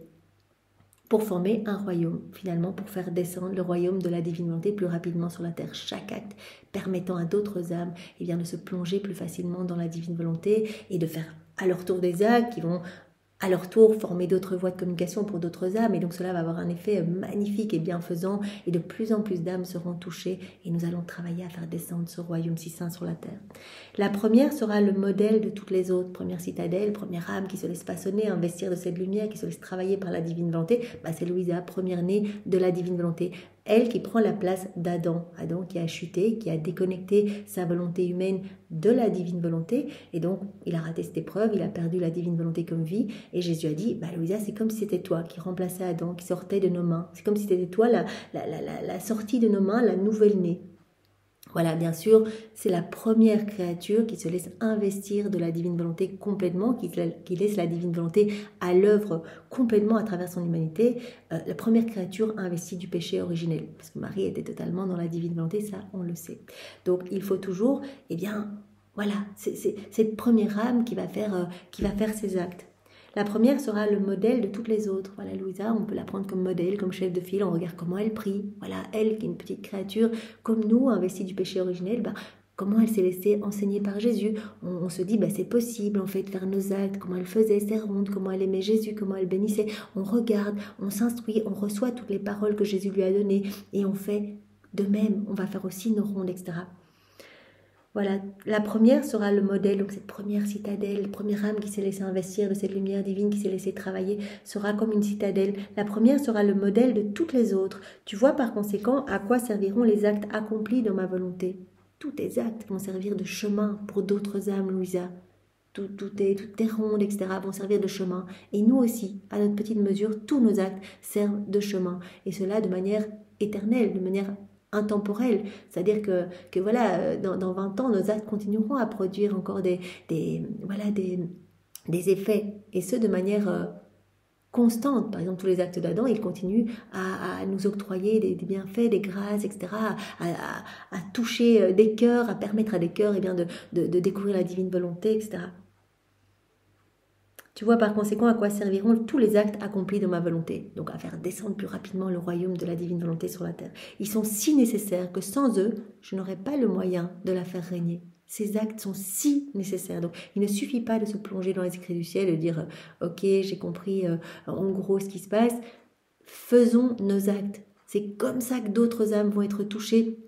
pour former un royaume, finalement, pour faire descendre le royaume de la divine volonté plus rapidement sur la terre. Chaque acte permettant à d'autres âmes de se plonger plus facilement dans la divine volonté et de faire à leur tour des actes qui vont à leur tour former d'autres voies de communication pour d'autres âmes. Et donc cela va avoir un effet magnifique et bienfaisant. Et de plus en plus d'âmes seront touchées et nous allons travailler à faire descendre ce royaume si saint sur la terre. La première sera le modèle de toutes les autres. Première citadelle, première âme qui se laisse façonner, investir de cette lumière, qui se laisse travailler par la divine volonté. C'est Louisa, première née de la divine volonté. Elle qui prend la place d'Adam. Adam qui a chuté, qui a déconnecté sa volonté humaine de la divine volonté. Et donc, il a raté cette épreuve, il a perdu la divine volonté comme vie. Et Jésus a dit, Louisa, c'est comme si c'était toi qui remplaçais Adam, qui sortait de nos mains. C'est comme si c'était toi la sortie de nos mains, la nouvelle-née. Voilà, bien sûr, c'est la première créature qui se laisse investir de la divine volonté complètement, qui laisse la divine volonté à l'œuvre complètement à travers son humanité. La première créature investie du péché originel, parce que Marie était totalement dans la divine volonté, ça on le sait. Donc il faut toujours, voilà, c'est cette première âme qui va faire ses actes. La première sera le modèle de toutes les autres. Voilà, Louisa, on peut la prendre comme modèle, comme chef de file. On regarde comment elle prie. Voilà, elle qui est une petite créature comme nous, investie du péché originel, comment elle s'est laissée enseigner par Jésus. On se dit, c'est possible en fait de faire nos actes, comment elle faisait ses rondes, comment elle aimait Jésus, comment elle bénissait. On regarde, on s'instruit, on reçoit toutes les paroles que Jésus lui a données et on fait de même. On va faire aussi nos rondes, etc. Voilà, la première sera le modèle, donc cette première citadelle, première âme qui s'est laissée investir de cette lumière divine, qui s'est laissée travailler, sera comme une citadelle. La première sera le modèle de toutes les autres. Tu vois par conséquent à quoi serviront les actes accomplis dans ma volonté. Tous tes actes vont servir de chemin pour d'autres âmes, Louisa. Toutes tes rondes, etc. vont servir de chemin. Et nous aussi, à notre petite mesure, tous nos actes servent de chemin. Et cela de manière éternelle, de manière intemporel, c'est-à-dire que voilà, dans 20 ans, nos actes continueront à produire encore des effets, et ce de manière constante. Par exemple, tous les actes d'Adam, ils continuent à nous octroyer des bienfaits, des grâces, etc., à toucher des cœurs, à permettre à des cœurs de découvrir la divine volonté, etc. Tu vois par conséquent à quoi serviront tous les actes accomplis dans ma volonté, donc à faire descendre plus rapidement le royaume de la divine volonté sur la terre. Ils sont si nécessaires que sans eux, je n'aurais pas le moyen de la faire régner. Ces actes sont si nécessaires. Donc il ne suffit pas de se plonger dans les écrits du ciel et de dire « Ok, j'ai compris en gros ce qui se passe ». Faisons nos actes. C'est comme ça que d'autres âmes vont être touchées.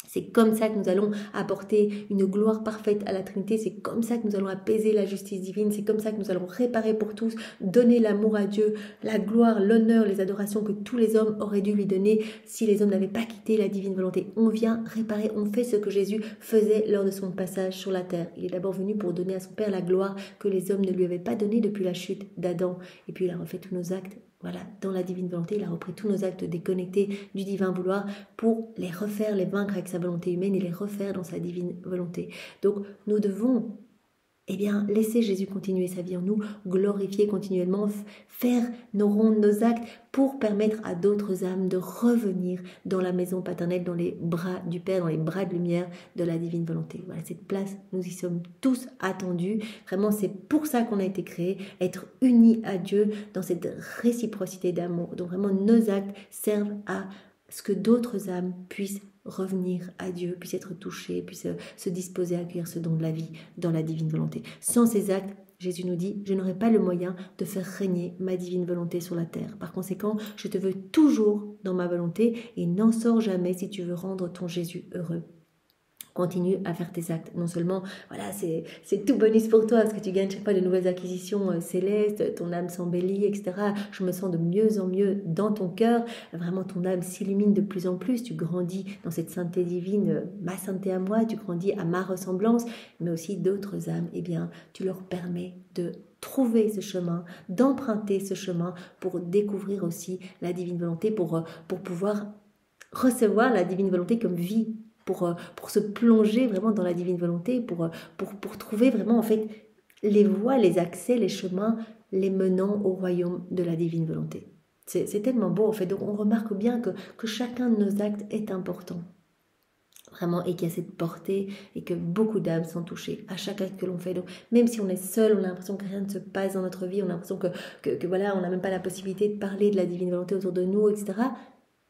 C'est comme ça que nous allons apporter une gloire parfaite à la Trinité. C'est comme ça que nous allons apaiser la justice divine. C'est comme ça que nous allons réparer pour tous, donner l'amour à Dieu, la gloire, l'honneur, les adorations que tous les hommes auraient dû lui donner si les hommes n'avaient pas quitté la divine volonté. On vient réparer, on fait ce que Jésus faisait lors de son passage sur la terre. Il est d'abord venu pour donner à son Père la gloire que les hommes ne lui avaient pas donnée depuis la chute d'Adam. Et puis il a refait tous nos actes. Voilà, dans la divine volonté, il a repris tous nos actes déconnectés du divin vouloir pour les refaire, les vaincre avec sa volonté humaine et les refaire dans sa divine volonté. Donc, nous devons laisser Jésus continuer sa vie en nous, glorifier continuellement, faire nos rondes, nos actes pour permettre à d'autres âmes de revenir dans la maison paternelle, dans les bras du Père, dans les bras de lumière de la divine volonté. Voilà, cette place, nous y sommes tous attendus. Vraiment, c'est pour ça qu'on a été créés, être unis à Dieu dans cette réciprocité d'amour. Donc vraiment, nos actes servent à ce que d'autres âmes puissent revenir à Dieu, puissent être touchés, puissent se disposer à accueillir ce don de la vie dans la divine volonté. Sans ces actes, Jésus nous dit, je n'aurai pas le moyen de faire régner ma divine volonté sur la terre. Par conséquent, je te veux toujours dans ma volonté et n'en sors jamais si tu veux rendre ton Jésus heureux. Continue à faire tes actes. Non seulement, voilà, c'est tout bonus pour toi parce que tu gagnes chaque fois de nouvelles acquisitions célestes, ton âme s'embellit, etc. Je me sens de mieux en mieux dans ton cœur. Vraiment, ton âme s'illumine de plus en plus. Tu grandis dans cette sainteté divine, ma sainteté à moi. Tu grandis à ma ressemblance, mais aussi d'autres âmes. Tu leur permets de trouver ce chemin, d'emprunter ce chemin pour découvrir aussi la divine volonté, pour pouvoir recevoir la divine volonté comme vie. Pour se plonger vraiment dans la divine volonté, pour trouver vraiment en fait les voies, les accès, les chemins, les menant au royaume de la divine volonté. C'est tellement beau en fait, donc on remarque bien que chacun de nos actes est important, vraiment, et qu'il y a cette portée et que beaucoup d'âmes sont touchées à chaque acte que l'on fait. Donc même si on est seul, on a l'impression que rien ne se passe dans notre vie, on a l'impression que voilà, on n'a même pas la possibilité de parler de la divine volonté autour de nous, etc.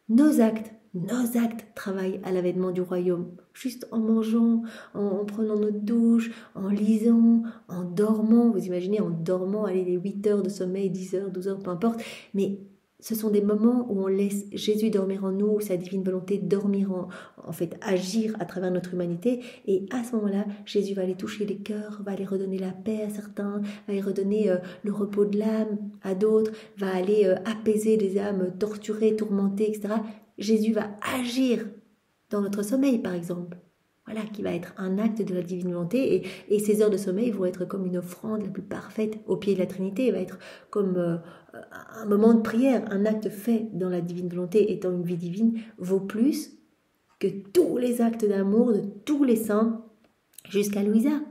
Nos actes travaillent à l'avènement du royaume. Juste en mangeant, en prenant notre douche, en lisant, en dormant. Vous imaginez, en dormant, allez, les 8 heures de sommeil, 10 heures, 12 heures, peu importe. Mais ce sont des moments où on laisse Jésus dormir en nous, sa divine volonté dormir en fait, agir à travers notre humanité. Et à ce moment-là, Jésus va aller toucher les cœurs, va aller redonner la paix à certains, va aller redonner le repos de l'âme à d'autres, va aller apaiser des âmes torturées, tourmentées, etc. Jésus va agir dans notre sommeil, par exemple. Voilà, qui va être un acte de la divine volonté. Et ces heures de sommeil vont être comme une offrande la plus parfaite au pied de la Trinité. Elle va être comme un moment de prière, un acte fait dans la divine volonté, étant une vie divine, vaut plus que tous les actes d'amour de tous les saints jusqu'à Louisa.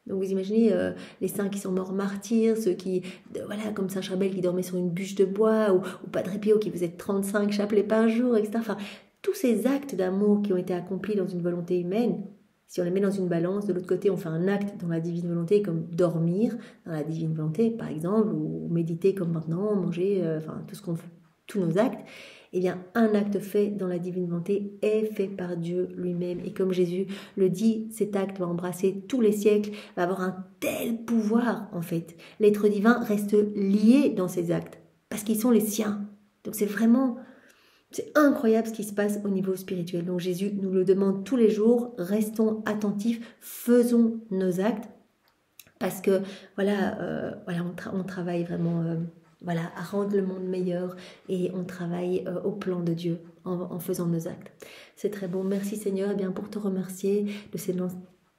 Donc vous imaginez les saints qui sont morts martyrs, ceux qui, voilà, comme Saint Charbel qui dormait sur une bûche de bois, ou Padre Pio qui faisait 35 chapelets par jour, etc. Enfin, tous ces actes d'amour qui ont été accomplis dans une volonté humaine, si on les met dans une balance, de l'autre côté on fait un acte dans la divine volonté, comme dormir dans la divine volonté par exemple, ou méditer comme maintenant, manger, enfin tout ce qu'on fait, tous nos actes, eh bien un acte fait dans la divine volonté est fait par Dieu lui-même. Et comme Jésus le dit, cet acte va embrasser tous les siècles, va avoir un tel pouvoir en fait. L'être divin reste lié dans ses actes, parce qu'ils sont les siens. Donc c'est vraiment... C'est incroyable ce qui se passe au niveau spirituel. Donc Jésus nous le demande tous les jours, restons attentifs, faisons nos actes, parce que voilà, on travaille vraiment voilà, à rendre le monde meilleur, et on travaille au plan de Dieu en faisant nos actes. C'est très bon. Merci Seigneur, et bien pour te remercier de cet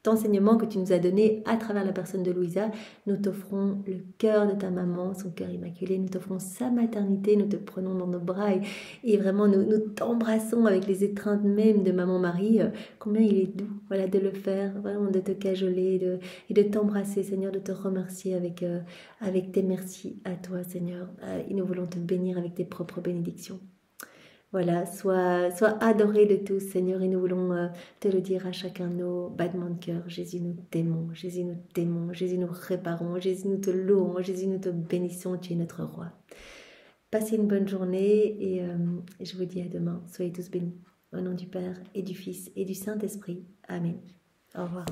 enseignement que tu nous as donné à travers la personne de Louisa. Nous t'offrons le cœur de ta maman, son cœur immaculé, nous t'offrons sa maternité, nous te prenons dans nos bras et vraiment nous t'embrassons avec les étreintes même de maman Marie. Combien il est doux, voilà, de le faire, vraiment de te cajoler et de t'embrasser, Seigneur, de te remercier avec tes merci à toi, Seigneur. Et nous voulons te bénir avec tes propres bénédictions. Voilà, sois adoré de tous, Seigneur, et nous voulons te le dire à chacun de nos battements de cœur. Jésus, nous t'aimons, Jésus, nous t'aimons, Jésus, nous réparons, Jésus, nous te louons, Jésus, nous te bénissons, tu es notre roi. Passez une bonne journée et je vous dis à demain. Soyez tous bénis. Au nom du Père et du Fils et du Saint-Esprit. Amen. Au revoir.